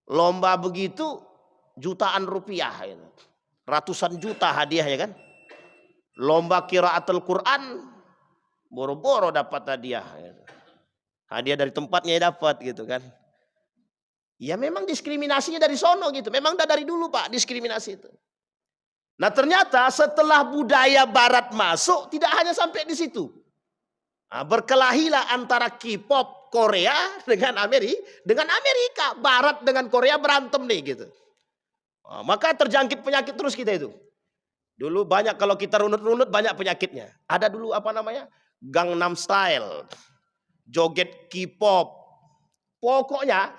[SPEAKER 1] Lomba begitu jutaan rupiah itu. Ratusan juta hadiahnya kan. Lomba qiraatul Quran boro-boro dapat hadiah. Hadiah dari tempatnya dapat gitu kan. Ya memang diskriminasinya dari sono gitu. Memang udah dari dulu Pak diskriminasi itu. Nah ternyata setelah budaya barat masuk tidak hanya sampai di situ. Nah, berkelahilah antara K-pop Korea dengan Amerika. Barat dengan Korea berantem nih gitu. Nah, maka terjangkit penyakit terus kita itu. Dulu banyak kalau kita runut-runut banyak penyakitnya. Ada dulu apa namanya? Gangnam Style. Joget K-pop. Pokoknya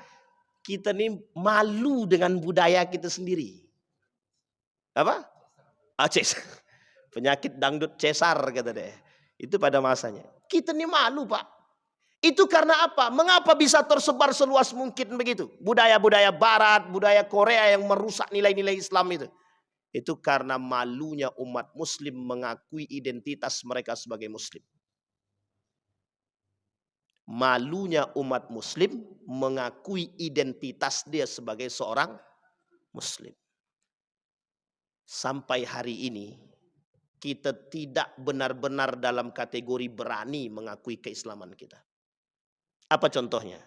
[SPEAKER 1] kita nih malu dengan budaya kita sendiri. Apa? Penyakit dangdut cesar kata deh. Itu pada masanya. Kita nih malu Pak. Itu karena apa? Mengapa bisa tersebar seluas mungkin begitu? Budaya-budaya barat, budaya Korea yang merusak nilai-nilai Islam itu. Itu karena malunya umat muslim mengakui identitas mereka sebagai muslim. Malunya umat muslim mengakui identitas dia sebagai seorang muslim. Sampai hari ini kita tidak benar-benar dalam kategori berani mengakui keislaman kita. Apa contohnya?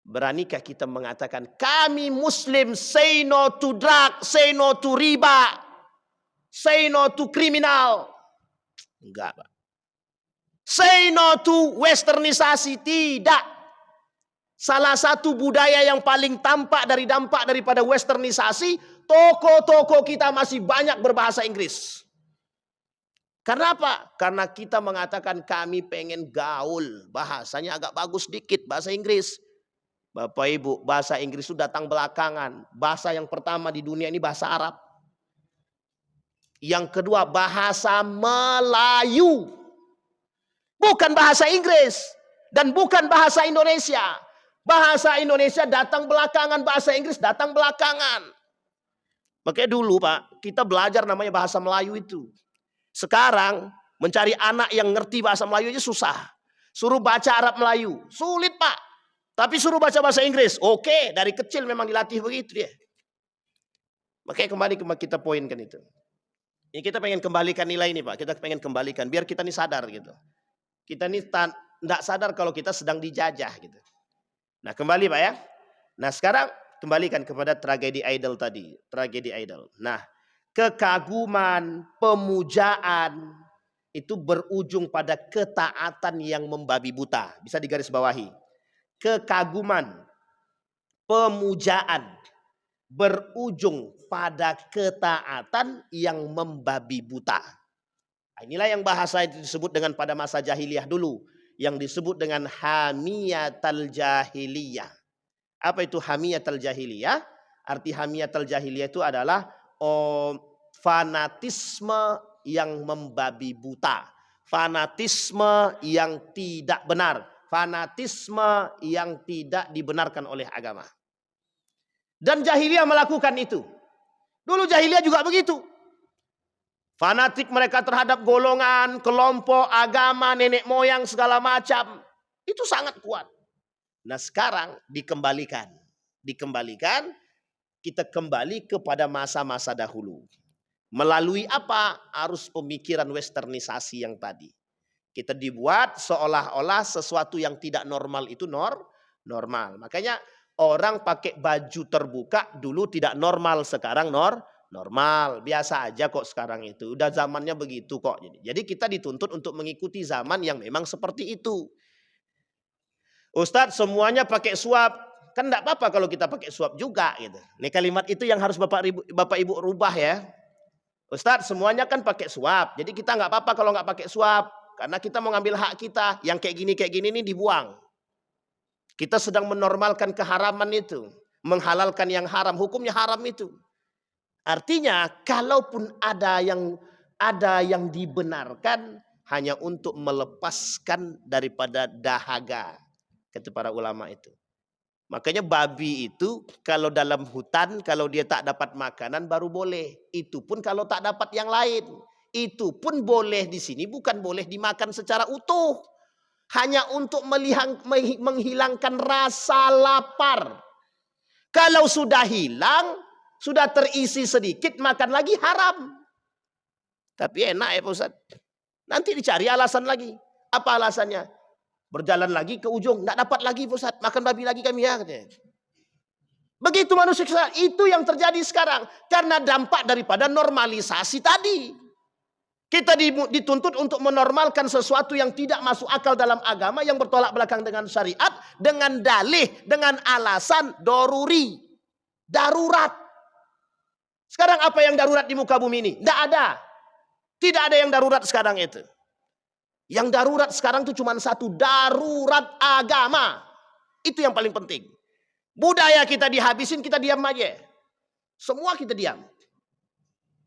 [SPEAKER 1] Beranikah kita mengatakan kami muslim, say no to drug, say no to riba, say no to kriminal? Enggak Pak. Say no to westernisasi, tidak. Salah satu budaya yang paling tampak dari dampak daripada westernisasi, toko-toko kita masih banyak berbahasa Inggris. Karena apa? Karena kita mengatakan kami pengen gaul, bahasanya agak bagus dikit, bahasa Inggris. Bapak Ibu, bahasa Inggris itu datang belakangan. Bahasa yang pertama di dunia ini bahasa Arab. Yang kedua bahasa Melayu. Bukan bahasa Inggris dan bukan bahasa Indonesia. Bahasa Indonesia datang belakangan, bahasa Inggris datang belakangan. Makanya dulu Pak, kita belajar namanya bahasa Melayu itu. Sekarang mencari anak yang ngerti bahasa Melayu aja susah. Suruh baca Arab Melayu, sulit Pak. Tapi suruh baca bahasa Inggris, oke, dari kecil memang dilatih begitu dia. Makanya kembali kita poinkan itu. Ini kita pengen kembalikan nilai ini Pak, kita pengen kembalikan biar kita nih sadar gitu. Kita ini tidak sadar kalau kita sedang dijajah gitu. Nah kembali Pak ya. Nah sekarang kembalikan kepada tragedi idol tadi. Tragedi idol. Nah kekaguman, pemujaan itu berujung pada ketaatan yang membabi buta. Bisa digarisbawahi. Kekaguman, pemujaan berujung pada ketaatan yang membabi buta. Inilah yang bahasa itu disebut dengan pada masa jahiliyah dulu. Yang disebut dengan hamiyatul jahiliyah. Apa itu hamiyatul jahiliyah? Arti hamiyatul jahiliyah itu adalah fanatisme yang membabi buta. Fanatisme yang tidak benar. Fanatisme yang tidak dibenarkan oleh agama. Dan jahiliyah melakukan itu. Dulu jahiliyah juga begitu. Fanatik mereka terhadap golongan, kelompok, agama, nenek moyang, segala macam. Itu sangat kuat. Nah sekarang dikembalikan. Kita kembali kepada masa-masa dahulu. Melalui apa? Arus pemikiran westernisasi yang tadi. Kita dibuat seolah-olah sesuatu yang tidak normal itu normal. Makanya orang pakai baju terbuka dulu tidak normal, sekarang normal, biasa aja kok sekarang itu. Udah zamannya begitu kok. Jadi kita dituntut untuk mengikuti zaman yang memang seperti itu. Ustadz semuanya pakai suap. Kan enggak apa-apa kalau kita pakai suap juga gitu. Ini kalimat itu yang harus Bapak Ibu rubah ya. Ustadz semuanya kan pakai suap. Jadi kita enggak apa-apa kalau enggak pakai suap. Karena kita mau ngambil hak kita. Yang kayak gini ini dibuang. Kita sedang menormalkan keharaman itu. Menghalalkan yang haram. Hukumnya haram itu. Artinya kalaupun ada yang dibenarkan hanya untuk melepaskan daripada dahaga, kata para ulama itu. Makanya babi itu kalau dalam hutan kalau dia tak dapat makanan baru boleh. Itu pun kalau tak dapat yang lain. Itu pun boleh di sini bukan boleh dimakan secara utuh. Hanya untuk menghilangkan rasa lapar. Kalau sudah hilang, sudah terisi sedikit, makan lagi haram. Tapi enak ya Pak Ustaz. Nanti dicari alasan lagi. Apa alasannya? Berjalan lagi ke ujung. Tidak dapat lagi Pak Ustaz. Makan babi lagi kami ya. Begitu manusia. Itu yang terjadi sekarang. Karena dampak daripada normalisasi tadi. Kita dituntut untuk menormalkan sesuatu yang tidak masuk akal dalam agama. Yang bertolak belakang dengan syariat. Dengan dalih. Dengan alasan doruri. Darurat. Sekarang apa yang darurat di muka bumi ini? Tidak ada. Tidak ada yang darurat sekarang itu. Yang darurat sekarang itu cuma satu. Darurat agama. Itu yang paling penting.
[SPEAKER 2] Budaya kita dihabisin, kita diam aja. Semua kita diam.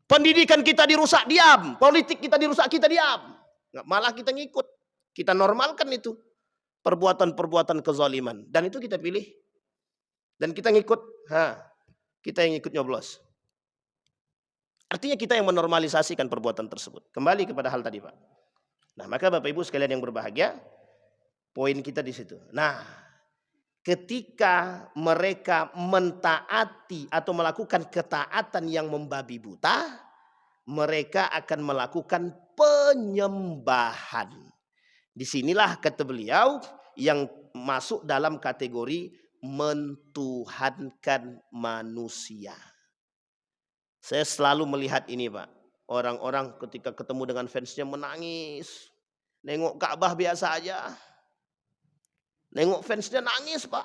[SPEAKER 2] Pendidikan kita dirusak, diam. Politik kita dirusak, kita diam. Malah kita ngikut. Kita normalkan itu. Perbuatan-perbuatan kezaliman. Dan itu kita pilih. Dan kita ngikut. Kita yang ikut nyoblos. Artinya kita yang menormalisasikan perbuatan tersebut. Kembali kepada hal tadi, Pak. Nah, maka Bapak Ibu sekalian yang berbahagia, poin kita di situ. Nah, ketika mereka mentaati atau melakukan ketaatan yang membabi buta, mereka akan melakukan penyembahan. Disinilah kata beliau yang masuk dalam kategori mentuhankan manusia. Saya selalu melihat ini, Pak. Orang-orang ketika ketemu dengan fansnya menangis. Nengok Ka'bah biasa aja. Nengok fansnya nangis, Pak.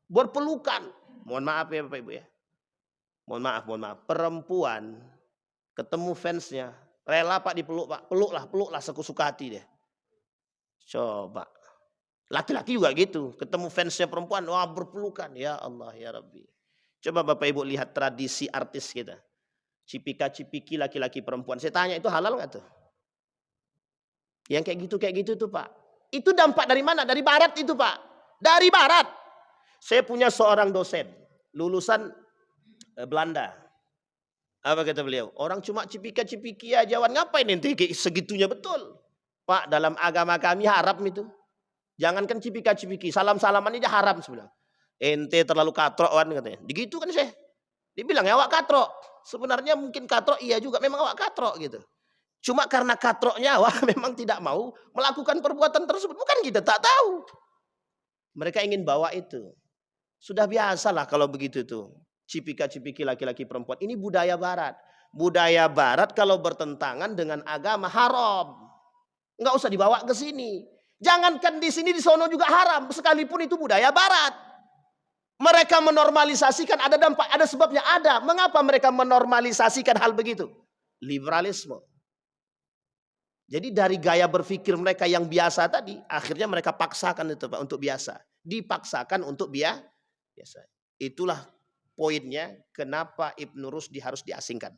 [SPEAKER 2] Berpelukan. Mohon maaf ya Bapak Ibu ya. Mohon maaf. Perempuan ketemu fansnya. Rela Pak dipeluk, Pak. Peluklah sesuka hati deh. Coba. Laki-laki juga gitu. Ketemu fansnya perempuan. Wah, berpelukan. Ya Allah, ya Rabbi. Coba Bapak Ibu lihat tradisi artis kita. Cipika-cipiki laki-laki perempuan. Saya tanya, itu halal gak tuh? Yang kayak gitu tuh, Pak. Itu dampak dari mana? Dari barat itu, Pak. Dari barat. Saya punya seorang dosen. Lulusan Belanda. Apa kata beliau? Orang cuma cipika-cipiki aja. Ngapain ente segitunya? Betul. Pak, dalam agama kami haram itu. Jangankan cipika-cipiki. Salam-salaman aja haram sebenarnya. Ente terlalu katrok kan katanya. Begitu kan saya. Dibilang ya awak katrok. Sebenarnya mungkin katrok iya juga. Memang awak katrok gitu. Cuma karena katroknya awak memang tidak mau melakukan perbuatan tersebut. Bukan kita tak tahu. Mereka ingin bawa itu. Sudah biasalah kalau begitu tuh. Cipika-cipiki laki-laki perempuan. Ini budaya barat. Budaya barat kalau bertentangan dengan agama haram. Nggak usah dibawa ke sini. Jangankan di sini, di sono juga haram. Sekalipun itu budaya barat. Mereka menormalisasikan, ada dampak, ada sebabnya, ada. Mengapa mereka menormalisasikan hal begitu? Liberalisme. Jadi dari gaya berpikir mereka yang biasa tadi, akhirnya mereka paksakan itu Pak untuk biasa. Dipaksakan untuk biasa. Itulah poinnya kenapa Ibnu Rusdi harus diasingkan.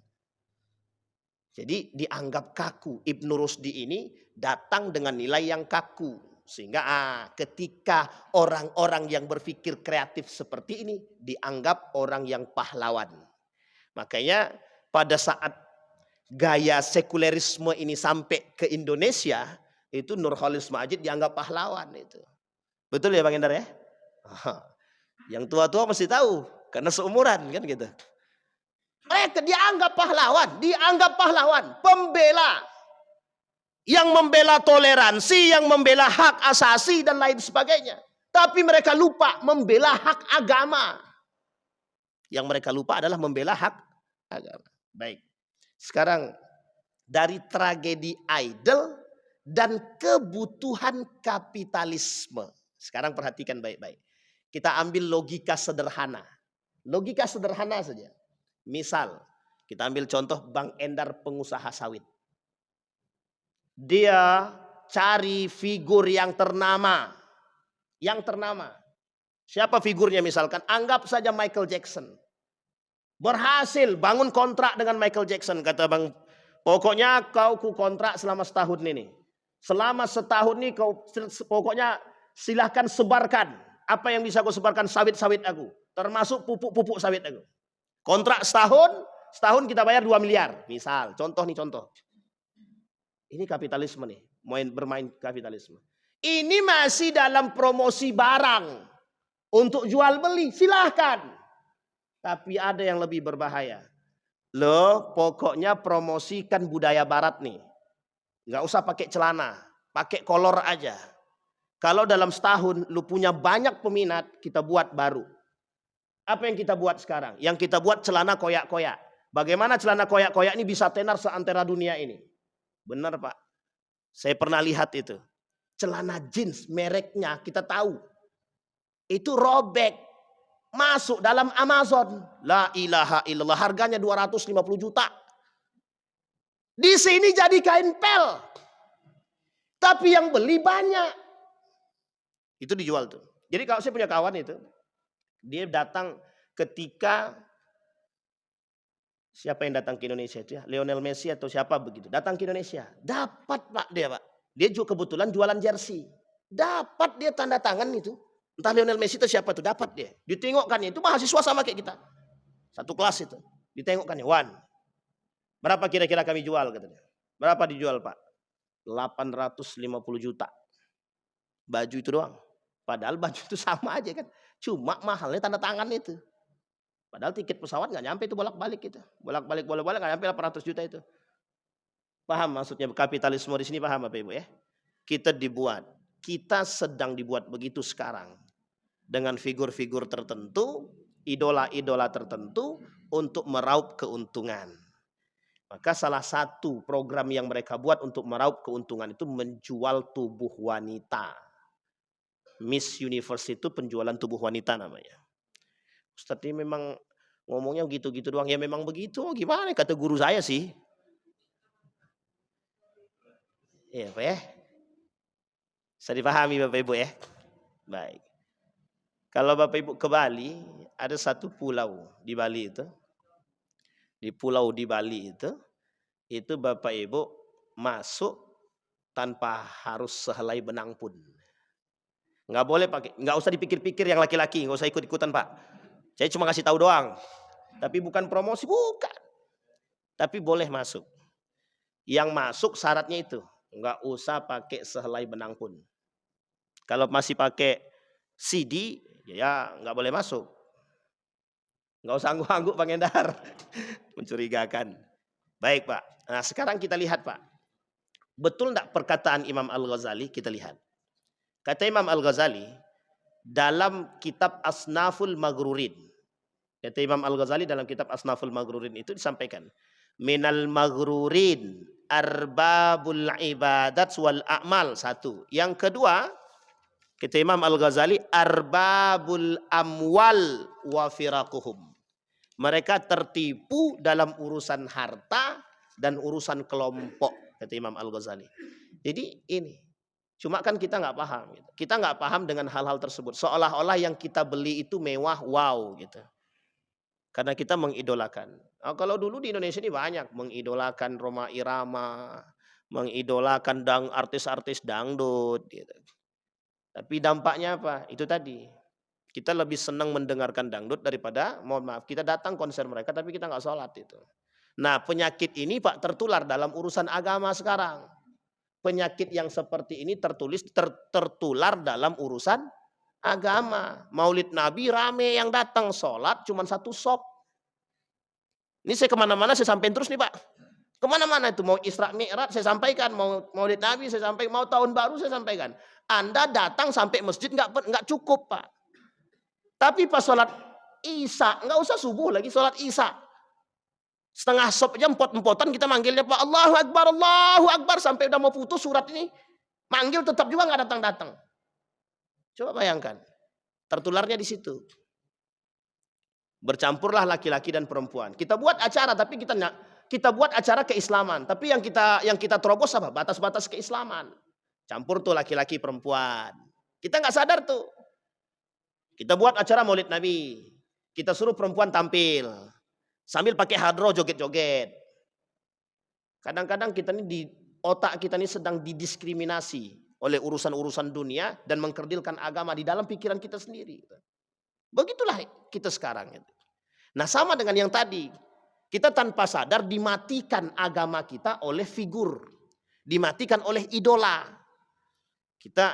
[SPEAKER 2] Jadi dianggap kaku. Ibnu Rusdi ini datang dengan nilai yang kaku. Sehingga ketika orang-orang yang berpikir kreatif seperti ini dianggap orang yang pahlawan. Makanya pada saat gaya sekulerisme ini sampai ke Indonesia, itu Nurholis Majid dianggap pahlawan itu. Betul ya Bang Endar ya? Yang tua-tua mesti tahu karena seumuran kan gitu. Mereka dianggap pahlawan, pembela. Yang membela toleransi, yang membela hak asasi dan lain sebagainya. Tapi mereka lupa membela hak agama. Yang mereka lupa adalah membela hak agama. Baik. Sekarang dari tragedi idol dan kebutuhan kapitalisme. Sekarang perhatikan baik-baik. Kita ambil logika sederhana. Logika sederhana saja. Misal, kita ambil contoh Bang Endar pengusaha sawit. Dia cari figur yang ternama. Yang ternama. Siapa figurnya misalkan? Anggap saja Michael Jackson. Berhasil bangun kontrak dengan Michael Jackson. Kata Bang, pokoknya kau ku kontrak selama setahun ini. Selama setahun ini kau pokoknya silahkan sebarkan. Apa yang bisa kau sebarkan? Sawit-sawit aku. Termasuk pupuk-pupuk sawit aku. Kontrak setahun kita bayar 2 miliar. Misal, contoh. Ini kapitalisme nih, bermain kapitalisme. Ini masih dalam promosi barang untuk jual beli, silahkan. Tapi ada yang lebih berbahaya. Loh, pokoknya promosikan budaya barat nih. Nggak usah pakai celana, pakai kolor aja. Kalau dalam setahun lu punya banyak peminat, kita buat baru. Apa yang kita buat sekarang? Yang kita buat celana koyak-koyak. Bagaimana celana koyak-koyak ini bisa tenar seantera dunia ini? Benar Pak. Saya pernah lihat itu. Celana jeans mereknya kita tahu. Itu robek. Masuk dalam Amazon. La ilaha illallah. Harganya 250 juta. Di sini jadi kain pel. Tapi yang beli banyak. Itu dijual tuh. Jadi kalau saya punya kawan itu. Dia datang ketika siapa yang datang ke Indonesia itu ya? Lionel Messi atau siapa begitu. Datang ke Indonesia. Dapat Pak dia Pak. Dia juga kebetulan jualan jersey. Dapat dia tanda tangan itu. Entah Lionel Messi itu siapa itu. Dapat dia. Ditengokkannya. Itu mahasiswa sama kayak kita. Satu kelas itu. Ditengokkannya. Wan. Berapa kira-kira kami jual katanya. Berapa dijual Pak? 850 juta. Baju itu doang. Padahal baju itu sama aja kan. Cuma mahalnya tanda tangan itu. Padahal tiket pesawat nggak nyampe itu bolak-balik gitu. Bolak-balik nggak nyampe 800 juta itu. Paham maksudnya kapitalisme di sini, paham Bapak Ibu ya? Kita sedang dibuat begitu sekarang. Dengan figur-figur tertentu, idola-idola tertentu untuk meraup keuntungan. Maka salah satu program yang mereka buat untuk meraup keuntungan itu menjual tubuh wanita. Miss Universe itu penjualan tubuh wanita namanya. Ustaz ini memang ngomongnya gitu-gitu doang. Ya memang begitu. Gimana kata guru saya sih. Iya Pak ya. Bisa dipahami Bapak Ibu ya. Baik. Kalau Bapak Ibu ke Bali, ada satu pulau di Bali itu. Di pulau di Bali itu Bapak Ibu masuk tanpa harus sehelai benang pun. Nggak boleh pakai, nggak usah dipikir-pikir yang laki-laki, nggak usah ikut-ikutan Pak. Saya cuma kasih tahu doang. Tapi bukan promosi, bukan. Tapi boleh masuk. Yang masuk syaratnya itu, nggak usah pakai sehelai benang pun. Kalau masih pakai CD, ya nggak boleh masuk. Nggak usah angguk-angguk Bang Endar. Mencurigakan. Baik Pak. Nah sekarang kita lihat Pak. Betul enggak perkataan Imam Al-Ghazali? Kita lihat. Kata Imam Al-Ghazali dalam kitab Asnaful Maghrurin. Kata Imam Al-Ghazali dalam kitab Asnaful Maghrurin itu disampaikan. Minal maghrurin arbabul ibadat wal a'mal. Satu. Yang kedua, kata Imam Al-Ghazali arbabul amwal wa firaquhum. Mereka tertipu dalam urusan harta dan urusan kelompok, kata Imam Al-Ghazali. Jadi ini, cuma kan kita nggak paham. Gitu. Kita nggak paham dengan hal-hal tersebut. Seolah-olah yang kita beli itu mewah, wow gitu. Karena kita mengidolakan. Nah, kalau dulu di Indonesia ini banyak mengidolakan Rhoma Irama, mengidolakan artis-artis dangdut. Gitu. Tapi dampaknya apa? Itu tadi. Kita lebih senang mendengarkan dangdut daripada, mohon maaf, kita datang konser mereka tapi kita nggak sholat itu. Nah penyakit ini Pak tertular dalam urusan agama sekarang. Penyakit yang seperti ini tertular dalam urusan agama. Maulid Nabi rame yang datang, sholat cuma satu sop. Ini saya kemana-mana saya sampaikan terus nih Pak. Kemana-mana itu mau Isra Mi'raj saya sampaikan, mau Maulid Nabi saya sampaikan, mau tahun baru saya sampaikan. Anda datang sampai masjid nggak cukup Pak. Tapi pas sholat Isya, nggak usah subuh lagi, sholat Isya. Setengah sop aja empot-empotan kita manggilnya Pak Allahu Akbar. Sampai udah mau putus surat ini. Manggil tetap juga nggak datang-datang. Coba bayangkan. Tertularnya di situ. Bercampurlah laki-laki dan perempuan. Kita buat acara tapi kita buat acara keislaman. Tapi yang kita terobos apa? Batas-batas keislaman. Campur tuh laki-laki perempuan. Kita nggak sadar tuh. Kita buat acara Maulid Nabi. Kita suruh perempuan tampil. Sambil pakai hadroh joget-joget. Kadang-kadang kita ini di otak kita ini sedang didiskriminasi oleh urusan-urusan dunia dan mengkerdilkan agama di dalam pikiran kita sendiri. Begitulah kita sekarang. Nah sama dengan yang tadi. Kita tanpa sadar dimatikan agama kita oleh figur. Dimatikan oleh idola.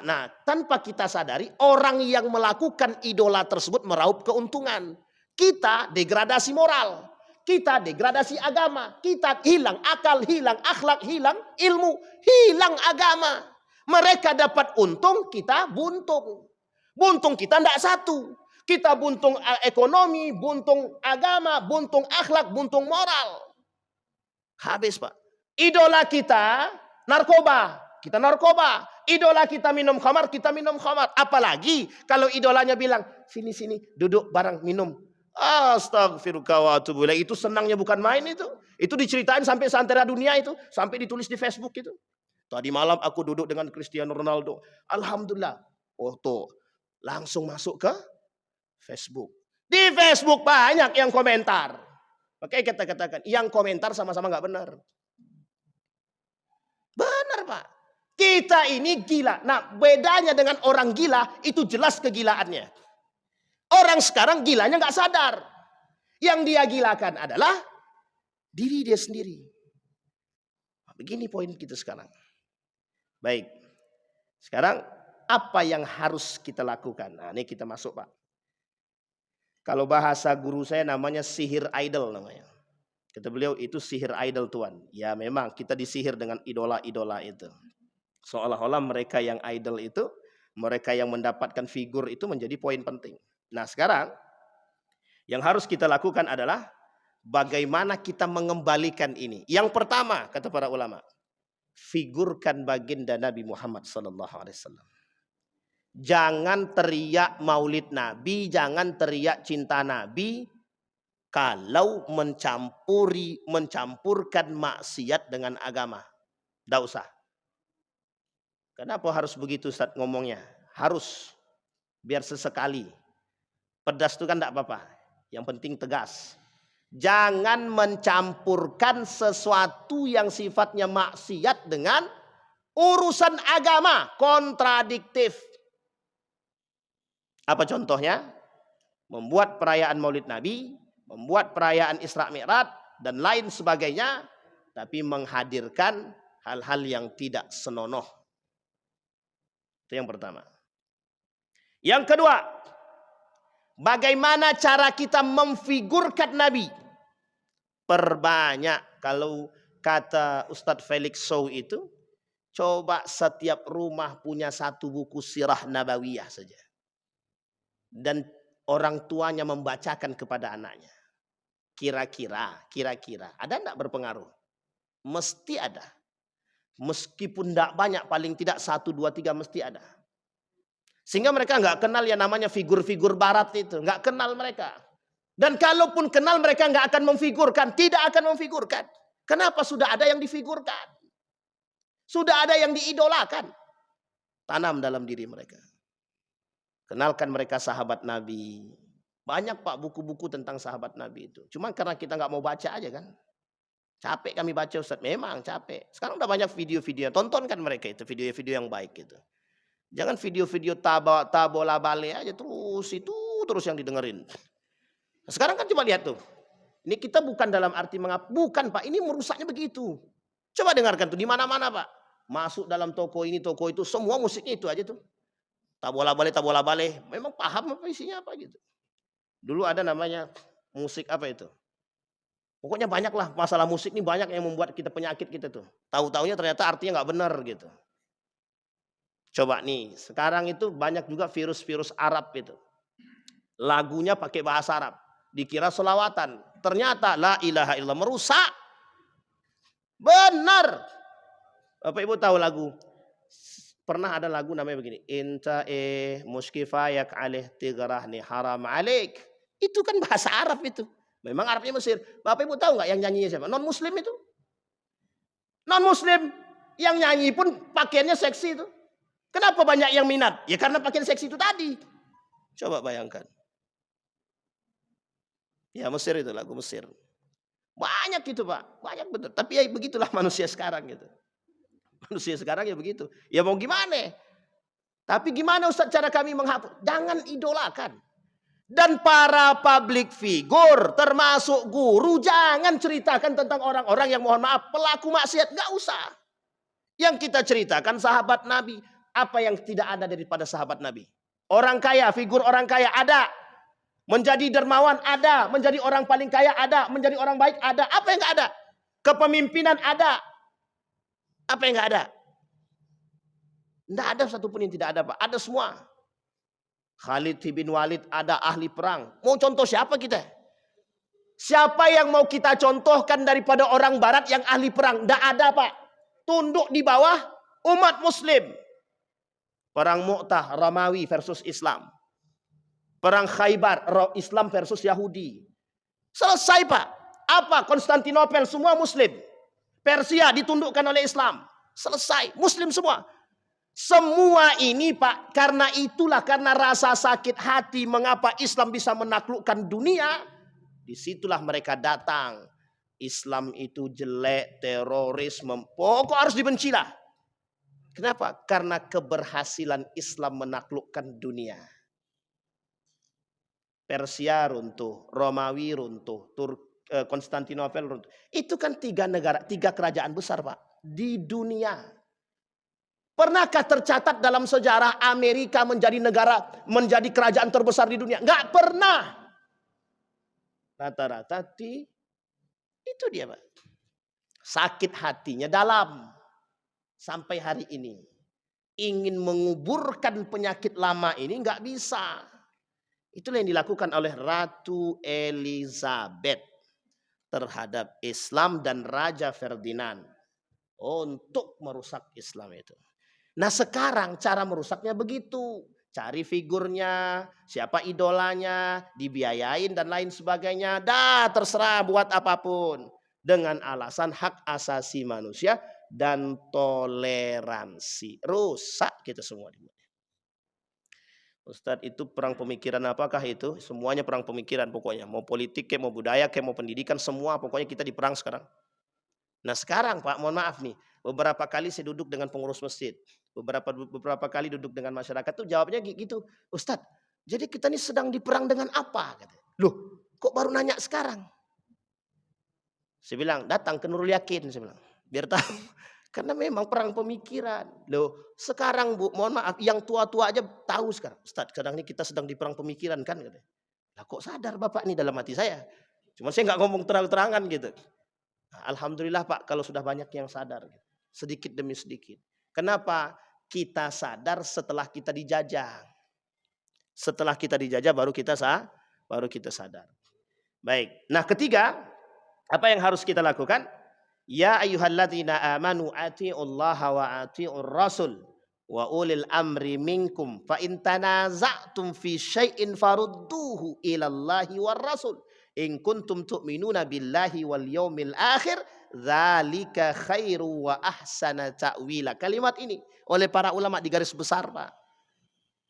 [SPEAKER 2] Nah, tanpa kita sadari orang yang melakukan idola tersebut meraup keuntungan. Kita degradasi moral, kita degradasi agama, kita hilang akal, hilang akhlak, hilang ilmu, hilang agama. Mereka dapat untung, kita buntung. Buntung kita tidak satu. Kita buntung ekonomi, buntung agama, buntung akhlak, buntung moral. Habis Pak. Idola kita narkoba. Kita narkoba. Idola kita minum khamar, kita minum khamar. Apalagi kalau idolanya bilang, sini, duduk bareng minum. Astagfirullah wa atubu ilaih. Itu senangnya bukan main itu. Itu diceritain sampai seantero dunia itu. Sampai ditulis di Facebook itu. Tadi malam aku duduk dengan Cristiano Ronaldo. Alhamdulillah. Oh tuh. Langsung masuk ke Facebook. Di Facebook banyak yang komentar. Makanya kita katakan, yang komentar sama-sama nggak benar. Benar Pak. Kita ini gila. Nah bedanya dengan orang gila, itu jelas kegilaannya. Orang sekarang gilanya nggak sadar. Yang dia gilakan adalah diri dia sendiri. Begini poin kita sekarang. Baik. Sekarang apa yang harus kita lakukan? Nah ini kita masuk Pak. Kalau bahasa guru saya namanya sihir idol namanya. Kata beliau itu sihir idol Tuhan. Ya memang kita disihir dengan idola-idola itu. Seolah-olah mereka yang idol itu, mereka yang mendapatkan figur itu menjadi poin penting. Nah sekarang yang harus kita lakukan adalah bagaimana kita mengembalikan ini. Yang pertama kata para ulama, figurkan baginda Nabi Muhammad SAW. Jangan teriak maulid Nabi, jangan teriak cinta Nabi kalau mencampurkan maksiat dengan agama. Tidak usah. Kenapa harus begitu Ustaz ngomongnya? Harus. Biar sesekali. Pedas itu kan tidak apa-apa. Yang penting tegas. Jangan mencampurkan sesuatu yang sifatnya maksiat dengan urusan agama. Kontradiktif. Apa contohnya? Membuat perayaan maulid Nabi, membuat perayaan Isra Mi'raj, dan lain sebagainya. Tapi menghadirkan hal-hal yang tidak senonoh. Itu yang pertama. Yang kedua, bagaimana cara kita memfigurkan Nabi? Perbanyak. Kalau kata Ustadz Felix Sow itu, coba setiap rumah punya satu buku sirah nabawiyah saja. Dan orang tuanya membacakan kepada anaknya. Kira-kira, ada enggak berpengaruh? Mesti ada. Meskipun tidak banyak, paling tidak 1, 2, 3 mesti ada. Sehingga mereka nggak kenal yang namanya figur-figur barat itu. Nggak kenal mereka. Dan kalaupun kenal mereka nggak akan memfigurkan. Tidak akan memfigurkan. Kenapa? Sudah ada yang difigurkan. Sudah ada yang diidolakan. Tanam dalam diri mereka. Kenalkan mereka sahabat Nabi. Banyak Pak buku-buku tentang sahabat Nabi itu. Cuma karena kita nggak mau baca aja kan. Capek kami baca Ustaz, memang capek. Sekarang udah banyak video-video, tontonkan mereka itu, video-video yang baik gitu. Jangan video-video tabola bale aja terus yang didengerin. Nah, sekarang kan coba lihat tuh. Ini kita bukan dalam arti bukan Pak, ini merusaknya begitu. Coba dengarkan tuh di mana-mana Pak. Masuk dalam toko ini, toko itu, semua musiknya itu aja tuh. Tabola bale. Memang paham apa isinya apa gitu. Dulu ada namanya musik apa itu? Pokoknya banyak lah masalah musik ini banyak yang membuat kita penyakit kita tuh. Tahu-taunya ternyata artinya nggak benar gitu. Coba nih, sekarang itu banyak juga virus-virus Arab itu. Lagunya pakai bahasa Arab. Dikira selawatan. Ternyata la ilaha illallah merusak. Benar. Bapak Ibu tahu lagu? Pernah ada lagu namanya begini. Inta muskifayak alih tigrahni haram alik. Itu kan bahasa Arab itu. Memang Arabnya Mesir. Bapak Ibu tahu nggak yang nyanyinya siapa? Non Muslim itu. Non Muslim yang nyanyi pun pakaiannya seksi itu. Kenapa banyak yang minat? Ya karena pakaian seksi itu tadi. Coba bayangkan. Ya Mesir itu lagu Mesir. Banyak gitu Pak. Banyak betul. Tapi ya begitulah manusia sekarang gitu. Manusia sekarang ya begitu. Ya mau gimana? Tapi gimana Ustaz cara kami menghapus? Jangan idolakan. Dan para public figure termasuk guru jangan ceritakan tentang orang-orang yang mohon maaf pelaku maksiat. Gak usah. Yang kita ceritakan sahabat Nabi. Apa yang tidak ada daripada sahabat Nabi? Orang kaya, figur orang kaya ada. Menjadi dermawan ada. Menjadi orang paling kaya ada. Menjadi orang baik ada. Apa yang gak ada? Kepemimpinan ada. Apa yang gak ada? Tidak ada satupun yang tidak ada Pak. Ada semua. Khalid bin Walid ada ahli perang. Mau contoh siapa kita? Siapa yang mau kita contohkan daripada orang barat yang ahli perang? Tidak ada Pak. Tunduk di bawah umat muslim. Perang Mu'tah, Romawi versus Islam. Perang Khaybar, Islam versus Yahudi. Selesai Pak. Apa? Konstantinopel semua muslim. Persia ditundukkan oleh Islam. Selesai. Muslim semua. Semua ini Pak, karena rasa sakit hati mengapa Islam bisa menaklukkan dunia. Disitulah mereka datang. Islam itu jelek, teroris, pokok harus dibencilah. Kenapa? Karena keberhasilan Islam menaklukkan dunia. Persia runtuh, Romawi runtuh, Konstantinopel runtuh. Itu kan 3 negara, 3 kerajaan besar Pak di dunia. Pernahkah tercatat dalam sejarah Amerika menjadi kerajaan terbesar di dunia? Enggak pernah. Rata-rata itu dia Pak. Sakit hatinya dalam. Sampai hari ini. Ingin menguburkan penyakit lama ini enggak bisa. Itulah yang dilakukan oleh Ratu Elizabeth terhadap Islam dan Raja Ferdinand. Untuk merusak Islam itu. Nah sekarang cara merusaknya begitu. Cari figurnya, siapa idolanya, dibiayain dan lain sebagainya. Dah terserah buat apapun. Dengan alasan hak asasi manusia dan toleransi. Rusak kita semua. Ustadz, itu perang pemikiran apakah itu? Semuanya perang pemikiran pokoknya. Mau politik, kayak mau budaya, kayak mau pendidikan, semua pokoknya kita diperang sekarang. Nah sekarang Pak, mohon maaf nih. Beberapa kali saya duduk dengan pengurus masjid. Beberapa kali duduk dengan masyarakat tuh jawabnya gitu. Ustadz, jadi kita ini sedang diperang dengan apa? Loh, kok baru nanya sekarang? Saya bilang, datang ke Nurul Yakin. Saya bilang, biar tahu. Karena memang perang pemikiran. Loh, sekarang Bu, mohon maaf, yang tua-tua aja tahu sekarang. Ustadz, kadang ini kita sedang di perang pemikiran kan? Lah kok sadar Bapak nih dalam hati saya? Cuma saya nggak ngomong terang-terangan gitu. Nah, alhamdulillah Pak, kalau sudah banyak yang sadar. Sedikit demi sedikit. Kenapa? Kita sadar setelah kita dijajah. Setelah kita dijajah baru kita sadar. Baik. Nah ketiga, apa yang harus kita lakukan? Ya ayyuhalladzina amanu atiiullaha wa atiiur rasul wa ulil amri minkum fa in tanaza'tum fi syai'in farudduhu ilallahi war rasul in kuntum tu'minuna billahi wal yaumil akhir dzalika khairu wa ahsana ta'wila. Kalimat ini oleh para ulama di garis besar Pak.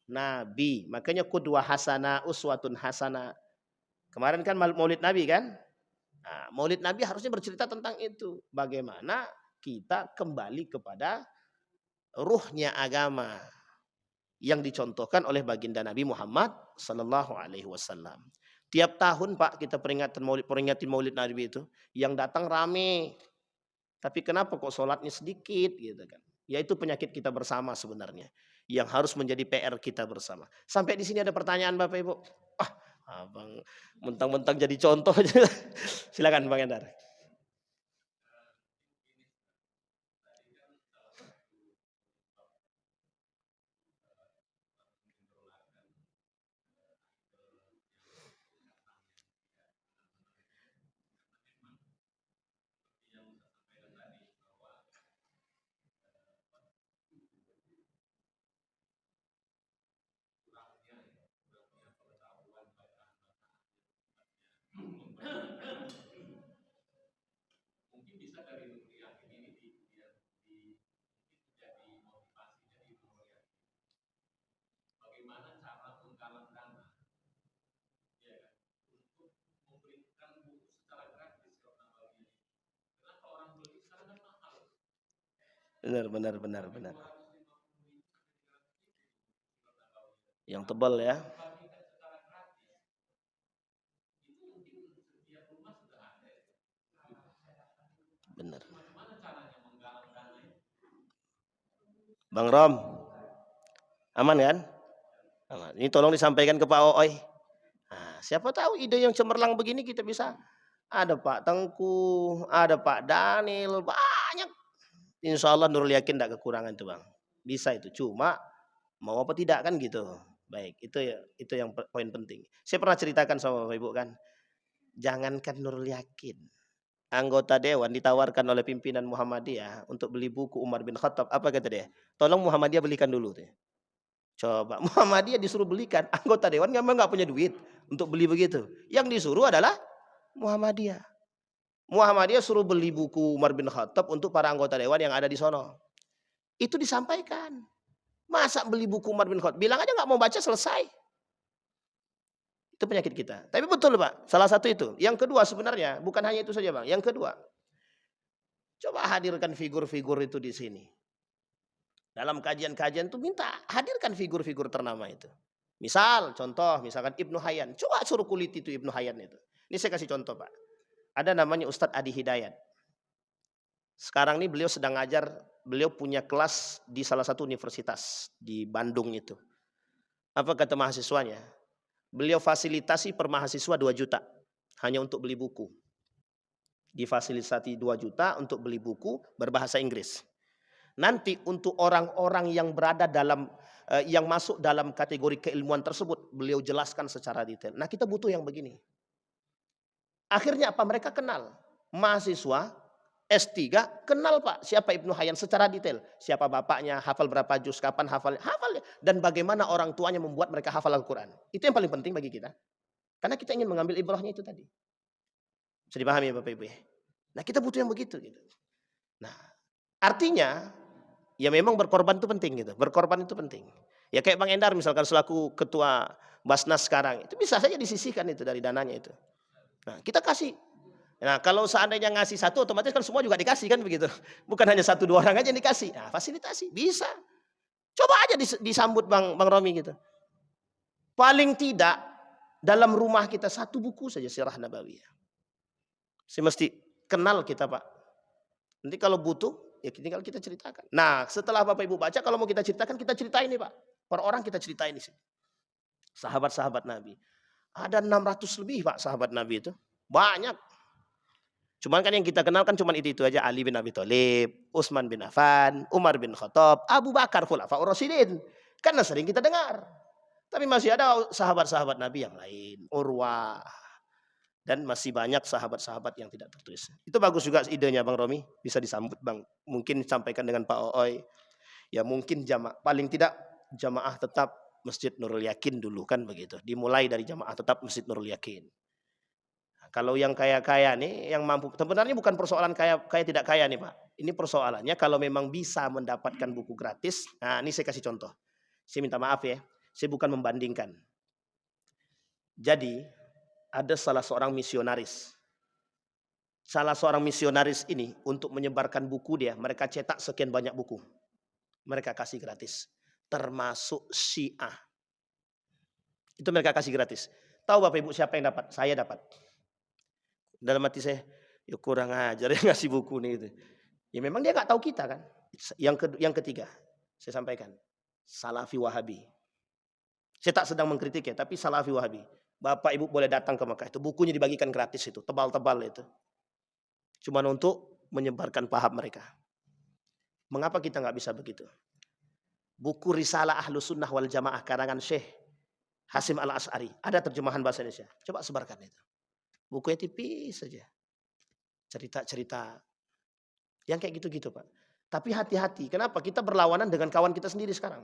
[SPEAKER 2] Nabi, makanya qudwah hasanah, uswatun hasanah. Kemarin kan Maulid Nabi kan? Nah, Maulid Nabi harusnya bercerita tentang itu. Bagaimana kita kembali kepada ruhnya agama yang dicontohkan oleh baginda Nabi Muhammad sallallahu alaihi wasallam. Tiap tahun Pak kita peringatin Maulid Nabi itu, yang datang rame. Tapi kenapa kok sholatnya sedikit gitu kan? Yaitu penyakit kita bersama sebenarnya, yang harus menjadi PR kita bersama. Sampai di sini ada pertanyaan Bapak Ibu. Abang mentang-mentang jadi contoh aja. Silakan Bang Endar. Benar. Yang tebal ya. Benar. Bang Rom, aman kan? Aman. Ini tolong disampaikan ke Pak Ooi. Nah, siapa tahu ide yang cemerlang begini kita bisa. Ada Pak Tengku, ada Pak Daniel, banyak. Insya Allah Nurul Yakin tidak kekurangan itu Bang. Bisa itu, cuma mau apa tidak kan gitu. Baik, itu yang poin penting. Saya pernah ceritakan sama Bapak Ibu kan. Jangankan Nurul Yakin, anggota dewan ditawarkan oleh pimpinan Muhammadiyah untuk beli buku Umar bin Khattab. Apa kata dia? Tolong Muhammadiyah belikan dulu. Coba Muhammadiyah disuruh belikan, anggota dewan nggak punya duit untuk beli begitu. Yang disuruh adalah Muhammadiyah. Muhammadiyah suruh beli buku Umar bin Khattab untuk para anggota dewan yang ada di sono. Itu disampaikan. Masa beli buku Umar bin Khattab? Bilang aja nggak mau baca, selesai. Itu penyakit kita. Tapi betul Pak, salah satu itu. Yang kedua sebenarnya, bukan hanya itu saja Bang. Yang kedua, coba hadirkan figur-figur itu di sini. Dalam kajian-kajian itu minta hadirkan figur-figur ternama itu. Misal, contoh, misalkan Ibnu Hayyan. Coba suruh kulit itu Ibnu Hayyan itu. Ini saya kasih contoh Pak. Ada namanya Ustadz Adi Hidayat. Sekarang ini beliau sedang ngajar, beliau punya kelas di salah satu universitas di Bandung itu. Apa kata mahasiswanya? Beliau fasilitasi per mahasiswa 2 juta hanya untuk beli buku. Difasilitasi 2 juta untuk beli buku berbahasa Inggris. Nanti untuk orang-orang yang berada dalam yang masuk dalam kategori keilmuan tersebut, beliau jelaskan secara detail. Nah, kita butuh yang begini. Akhirnya apa? Mereka kenal. Mahasiswa S3 kenal Pak siapa Ibnu Hayyan secara detail. Siapa bapaknya, hafal berapa juz, kapan hafalnya, dan bagaimana orang tuanya membuat mereka hafal Al-Quran. Itu yang paling penting bagi kita. Karena kita ingin mengambil ibrahnya itu tadi. Bisa dipahami ya Bapak Ibu ya? Nah, kita butuh yang begitu gitu. Nah, artinya ya memang berkorban itu penting gitu. Berkorban itu penting. Ya kayak Bang Endar misalkan selaku ketua Basnas sekarang, itu bisa saja disisihkan itu dari dananya itu. Nah, kita kasih. Nah, kalau seandainya ngasih satu, otomatis kan semua juga dikasih kan begitu. Bukan hanya 1-2 orang aja yang dikasih. Nah, fasilitasi bisa. Coba aja disambut Bang Romi gitu. Paling tidak dalam rumah kita 1 buku saja Sirah Nabawiyah. Saya mesti kenal kita Pak. Nanti kalau butuh, ya tinggal kita ceritakan. Nah, setelah Bapak Ibu baca, kalau mau kita ceritakan, kita ceritain nih Pak. Per orang kita ceritain di sini. Sahabat-sahabat Nabi. Ada 600 lebih Pak sahabat Nabi itu. Banyak. Cuman kan yang kita kenal kan cuma itu aja. Ali bin Abi Thalib, Utsman bin Affan, Umar bin Khattab, Abu Bakar, Khulafaur Rasyidin. Karena sering kita dengar. Tapi masih ada sahabat-sahabat Nabi yang lain. Urwah. Dan masih banyak sahabat-sahabat yang tidak tertulis. Itu bagus juga idenya Bang Romi. Bisa disambut Bang. Mungkin sampaikan dengan Pak Ooy. Ya mungkin paling tidak jamaah tetap Masjid Nurul Yakin dulu kan begitu. Dimulai dari jamaah tetap Masjid Nurul Yakin. Kalau yang kaya-kaya nih, yang mampu, sebenarnya bukan persoalan kaya tidak kaya nih Pak. Ini persoalannya kalau memang bisa mendapatkan buku gratis. Nah ini saya kasih contoh. Saya minta maaf ya, saya bukan membandingkan. Jadi ada salah seorang misionaris. Salah seorang misionaris ini untuk menyebarkan buku dia, mereka cetak sekian banyak buku. Mereka kasih gratis. Termasuk Syiah. Itu mereka kasih gratis. Tahu Bapak Ibu siapa yang dapat? Saya dapat. Dalam hati saya, ya kurang ajar yang ngasih buku nih gitu. Ya memang dia nggak tahu kita kan. Yang ketiga, saya sampaikan, Salafi Wahabi. Saya tak sedang mengkritik ya, tapi Salafi Wahabi. Bapak Ibu boleh datang ke Mekah itu, bukunya dibagikan gratis itu, tebal-tebal itu. Cuma untuk menyebarkan paham mereka. Mengapa kita nggak bisa begitu? Buku Risalah Ahlus Sunnah wal Jamaah karangan Syekh Hasim Al-Asy'ari, ada terjemahan bahasa Indonesia. Coba sebarkan itu. Bukunya tipis saja. Cerita-cerita. Yang kayak gitu-gitu Pak. Tapi hati-hati. Kenapa? Kita berlawanan dengan kawan kita sendiri sekarang.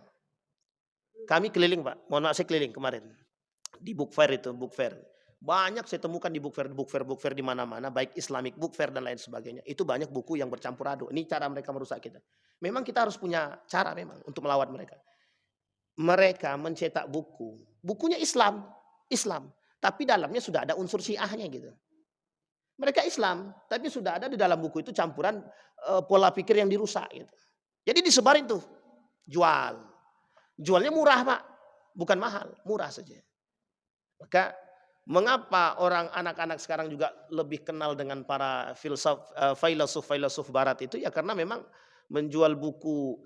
[SPEAKER 2] Kami keliling Pak. Mohon maaf saya keliling kemarin. Di book fair itu. Book fair. Banyak saya temukan di book fair di mana-mana. Baik Islamic book fair dan lain sebagainya. Itu banyak buku yang bercampur aduk. Ini cara mereka merusak kita. Memang kita harus punya cara memang untuk melawan mereka. Mereka mencetak buku. Bukunya Islam. Tapi dalamnya sudah ada unsur syiahnya gitu. Mereka Islam, tapi sudah ada di dalam buku itu campuran pola pikir yang dirusak gitu. Jadi disebarin tuh, jual. Jualnya murah Pak, bukan mahal, murah saja. Maka mengapa anak-anak sekarang juga lebih kenal dengan para filosof barat itu ya karena memang menjual buku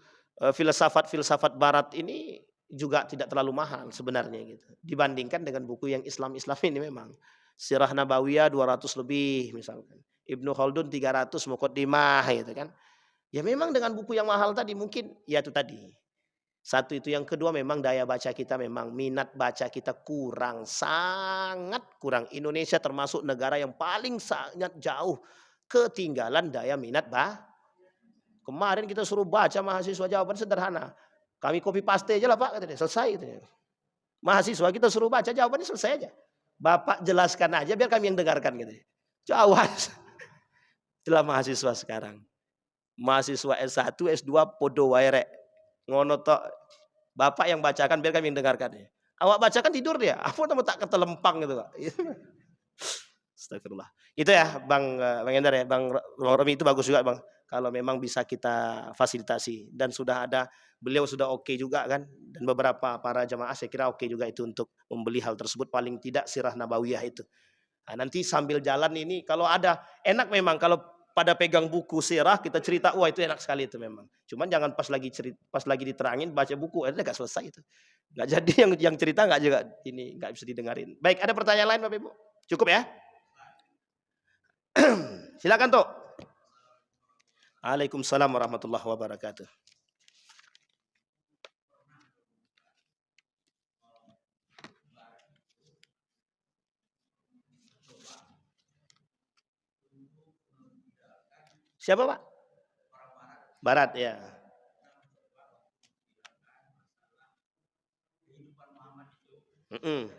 [SPEAKER 2] filsafat barat ini juga tidak terlalu mahal sebenarnya gitu. Dibandingkan dengan buku yang Islam ini memang. Sirah Nabawiyah 200 lebih misalkan. Ibnu Khaldun 300 Muqaddimah gitu kan. Ya memang dengan buku yang mahal tadi mungkin ya itu tadi. Satu itu, yang kedua memang daya baca kita, memang minat baca kita kurang, sangat kurang. Indonesia termasuk negara yang paling sangat jauh ketinggalan daya minat Kemarin kita suruh baca mahasiswa, jawaban sederhana. Kami copy paste aja lah Pak, katanya, selesai. Katanya. Mahasiswa kita suruh baca, jawabannya selesai aja. Bapak jelaskan aja biar kami yang dengarkan. Katanya. Jawab. Itulah mahasiswa sekarang. Mahasiswa S1, S2, podo wae rek. Ngono tok. Bapak yang bacakan, biar kami yang dengarkan ya. Awak bacakan tidur dia. Apa nama tak kata lempang gitu, Pak. Astagfirullah. Itu ya Bang Endar ya, Bang Romi, itu bagus juga Bang. Kalau memang bisa kita fasilitasi, dan sudah ada, beliau sudah oke juga kan, dan beberapa para jamaah saya kira oke juga itu untuk membeli hal tersebut, paling tidak sirah nabawiyah itu. Nah, nanti sambil jalan ini kalau ada, enak memang kalau pada pegang buku sirah kita cerita, wah itu enak sekali itu memang. Cuman jangan pas lagi diterangin baca buku, itu gak selesai itu. Nggak jadi yang cerita nggak juga ini nggak bisa didengarin. Baik, ada pertanyaan lain Bapak Ibu? Cukup ya? Silakan Tok. Waalaikumsalam warahmatullahi wabarakatuh. Siapa Pak? Barat ya. Mm-mm.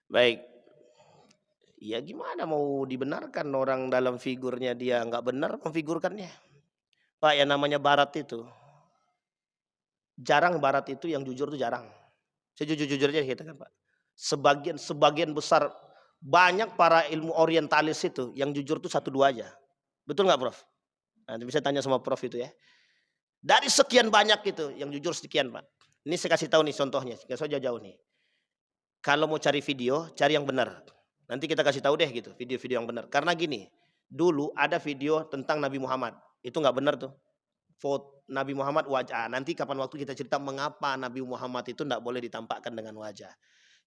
[SPEAKER 2] Baik. Ya gimana mau dibenarkan orang dalam figurnya dia nggak benar memfigurkannya. Pak, yang namanya Barat itu, jarang Barat itu yang jujur itu jarang. Saya jujur-jujurnya katakan Pak. Sebagian besar banyak para ilmu orientalis itu yang jujur itu 1-2 aja. Betul nggak Prof? Nanti bisa tanya sama Prof itu ya. Dari sekian banyak itu yang jujur sekian Pak. Ini saya kasih tahu nih contohnya, nggak usah jauh-jauh nih. Kalau mau cari video, cari yang benar. Nanti kita kasih tahu deh gitu, video-video yang benar. Karena gini, dulu ada video tentang Nabi Muhammad. Itu nggak benar tuh. Foto Nabi Muhammad wajah. Nanti kapan waktu kita cerita mengapa Nabi Muhammad itu tidak boleh ditampakkan dengan wajah.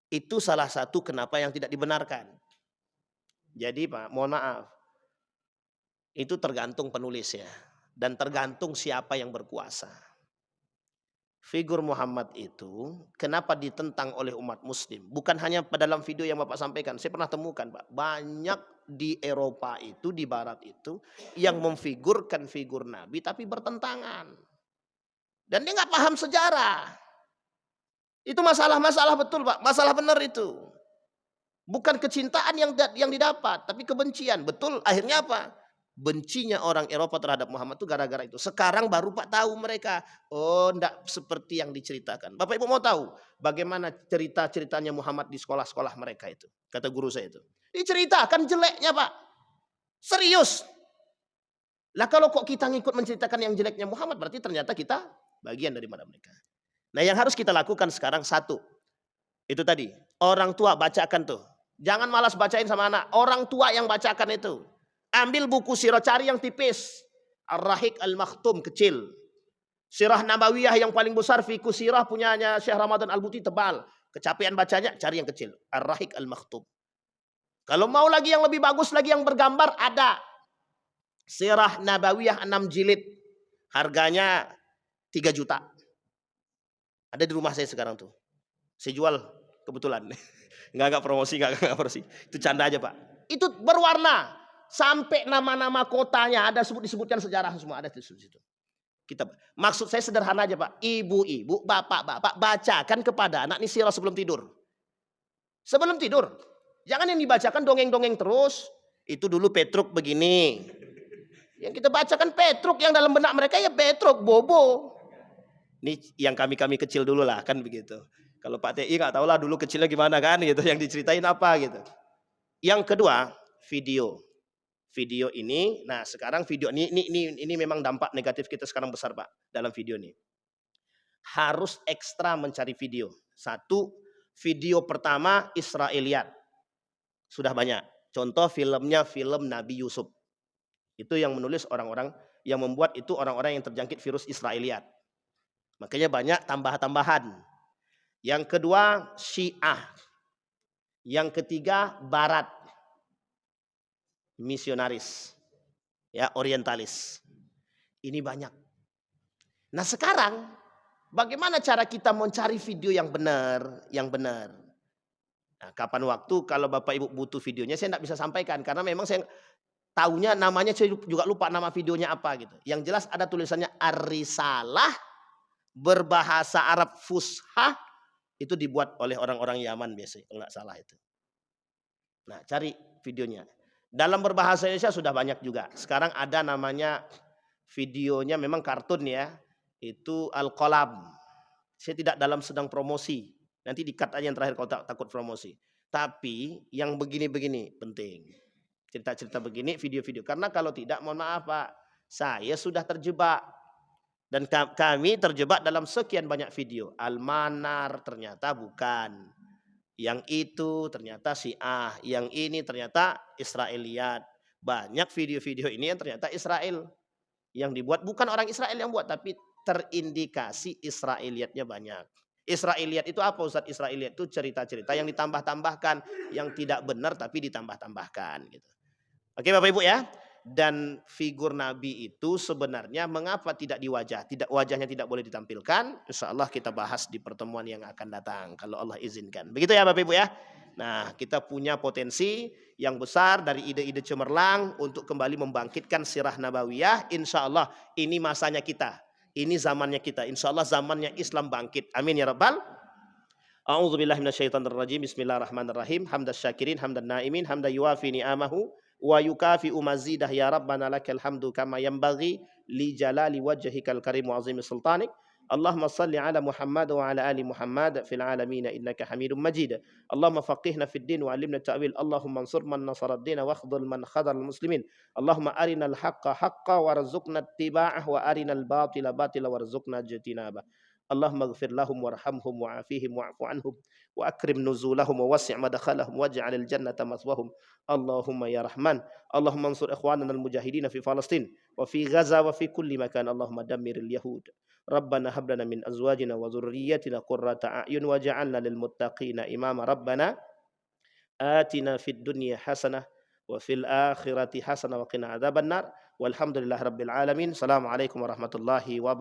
[SPEAKER 2] Itu salah satu kenapa yang tidak dibenarkan. Jadi Pak, mohon maaf. Itu tergantung penulisnya. Dan tergantung siapa yang berkuasa. Figur Muhammad itu kenapa ditentang oleh umat muslim? Bukan hanya dalam video yang Bapak sampaikan. Saya pernah temukan Pak. Banyak di Eropa itu, di Barat itu, yang memfigurkan figur Nabi tapi bertentangan. Dan dia nggak paham sejarah. Itu masalah betul Pak. Masalah benar itu. Bukan kecintaan yang didapat, tapi kebencian. Betul, akhirnya apa? Bencinya orang Eropa terhadap Muhammad itu gara-gara itu. Sekarang baru Pak tahu mereka, oh enggak seperti yang diceritakan. Bapak Ibu mau tahu bagaimana cerita-ceritanya Muhammad di sekolah-sekolah mereka itu? Kata guru saya itu. Diceritakan jeleknya Pak. Serius. Lah kalau kok kita ngikut menceritakan yang jeleknya Muhammad, berarti ternyata kita bagian daripada mereka. Nah yang harus kita lakukan sekarang satu. Itu tadi, orang tua bacakan tuh. Jangan malas bacain sama anak. Orang tua yang bacakan itu. Ambil buku sirah, cari yang tipis. Ar-Rahiq Al-Makhtum kecil. Sirah Nabawiyah yang paling besar, Fiqh Sirah punyanya Syekh Ramadan Al-Buti tebal. Kecapean bacanya, cari yang kecil. Ar-Rahiq Al-Makhtum. Kalau mau lagi yang lebih bagus lagi yang bergambar, ada. Sirah Nabawiyah 6 jilid. Harganya 3 juta. Ada di rumah saya sekarang tuh. Saya jual kebetulan. Enggak promosi, enggak promosi. Itu canda aja Pak. Itu berwarna. Sampai nama-nama kotanya ada disebutkan sejarah semua ada di situ. Maksud saya sederhana aja Pak. Ibu-ibu, bapak-bapak bacakan kepada anak ini sirah sebelum tidur. Sebelum tidur. Jangan yang dibacakan dongeng-dongeng terus. Itu dulu Petruk begini. Yang kita bacakan Petruk, yang dalam benak mereka ya Petruk, Bobo. Ini yang kami kecil dulu lah kan begitu. Kalau Pak TI nggak tahu lah dulu kecilnya gimana kan gitu. Yang diceritain apa gitu. Yang kedua video. Video ini, nah sekarang video ini memang dampak negatif kita sekarang besar Pak dalam video ini. Harus ekstra mencari video. Satu, video pertama Israiliyat. Sudah banyak. Contoh filmnya film Nabi Yusuf. Itu yang menulis orang-orang yang membuat itu orang-orang yang terjangkit virus Israiliyat. Makanya banyak tambahan-tambahan. Yang kedua Syiah. Yang ketiga Barat, misionaris, ya orientalis. Ini banyak. Nah sekarang bagaimana cara kita mencari video yang benar, Nah, kapan waktu kalau Bapak Ibu butuh videonya saya tidak bisa sampaikan karena memang saya taunya namanya saya juga lupa nama videonya apa gitu. Yang jelas ada tulisannya Ar-Risalah berbahasa Arab Fushah, itu dibuat oleh orang-orang Yaman biasanya kalau nggak salah itu. Nah, cari videonya. Dalam berbahasa Indonesia sudah banyak juga. Sekarang ada namanya videonya memang kartun ya. Itu Al-Qalam. Saya tidak dalam sedang promosi. Nanti di-cut aja yang terakhir kalau takut promosi. Tapi yang begini-begini penting. Cerita-cerita begini, video-video. Karena kalau tidak, mohon maaf Pak, saya sudah terjebak. Dan kami terjebak dalam sekian banyak video. Al-Manar ternyata bukan. Yang itu ternyata Syiah, yang ini ternyata Israiliyat. Banyak video-video ini yang ternyata Israel yang dibuat, bukan orang Israel yang buat, tapi terindikasi Israiliyatnya banyak. Israiliyat itu apa Ustaz? Israiliyat itu cerita-cerita yang ditambah-tambahkan, yang tidak benar tapi ditambah-tambahkan gitu. Oke Bapak Ibu ya. Dan figur Nabi itu sebenarnya mengapa tidak wajahnya tidak boleh ditampilkan? Insya Allah kita bahas di pertemuan yang akan datang kalau Allah izinkan. Begitu ya Bapak Ibu ya. Nah kita punya potensi yang besar dari ide-ide cemerlang untuk kembali membangkitkan sirah nabawiyah. Insya Allah ini masanya kita. Ini zamannya kita. Insya Allah zamannya Islam bangkit. Amin ya Rabbal. A'udzubillahi minasyaitonirrajim. Bismillahirrahmanirrahim. Hamdas syakirin, hamdan naimin, hamdan yuafi ni'amahu wa yukafi'u mazidah ya rabbana lakal hamdu kama yanbaghi li jalali wajhikal karim wa azimi sultanik. Allahumma salli ala Muhammad wa ala ali Muhammad fil alamin innaka Hamidum Majid. Allahumma faqihna fid din wa 'allimna ta'wil. Allahumma ansur man nasara ad-din wa akhdhul man khadhal muslimin. Allahumma arinal haqqa haqqan warzuqna ittiba'ah wa arinal batila batila warzuqna ijtinabah. Allahumma ighfir lahum warhamhum wa'afihim wa'fu anhum wa akrim nuzulahum wa wasi' madkhalahum waj'alil jannata maswahum. Allahumma ya Rahman. Allahumma ansur ikhwanana al-mujahidin fi Palestin wa fi Gaza wa fi kulli makan. Allahumma dammiril yahud. Rabbana hab lana min azwajina wa dhurriyyatina qurrata a'yun waj'alna lil muttaqina imama. Rabbana atina fid dunya hasanah wa fil akhirati hasanah wa qina adzabannar. Walhamdulillahirabbil alamin. Assalamualaikum warahmatullahi wabarakatuh.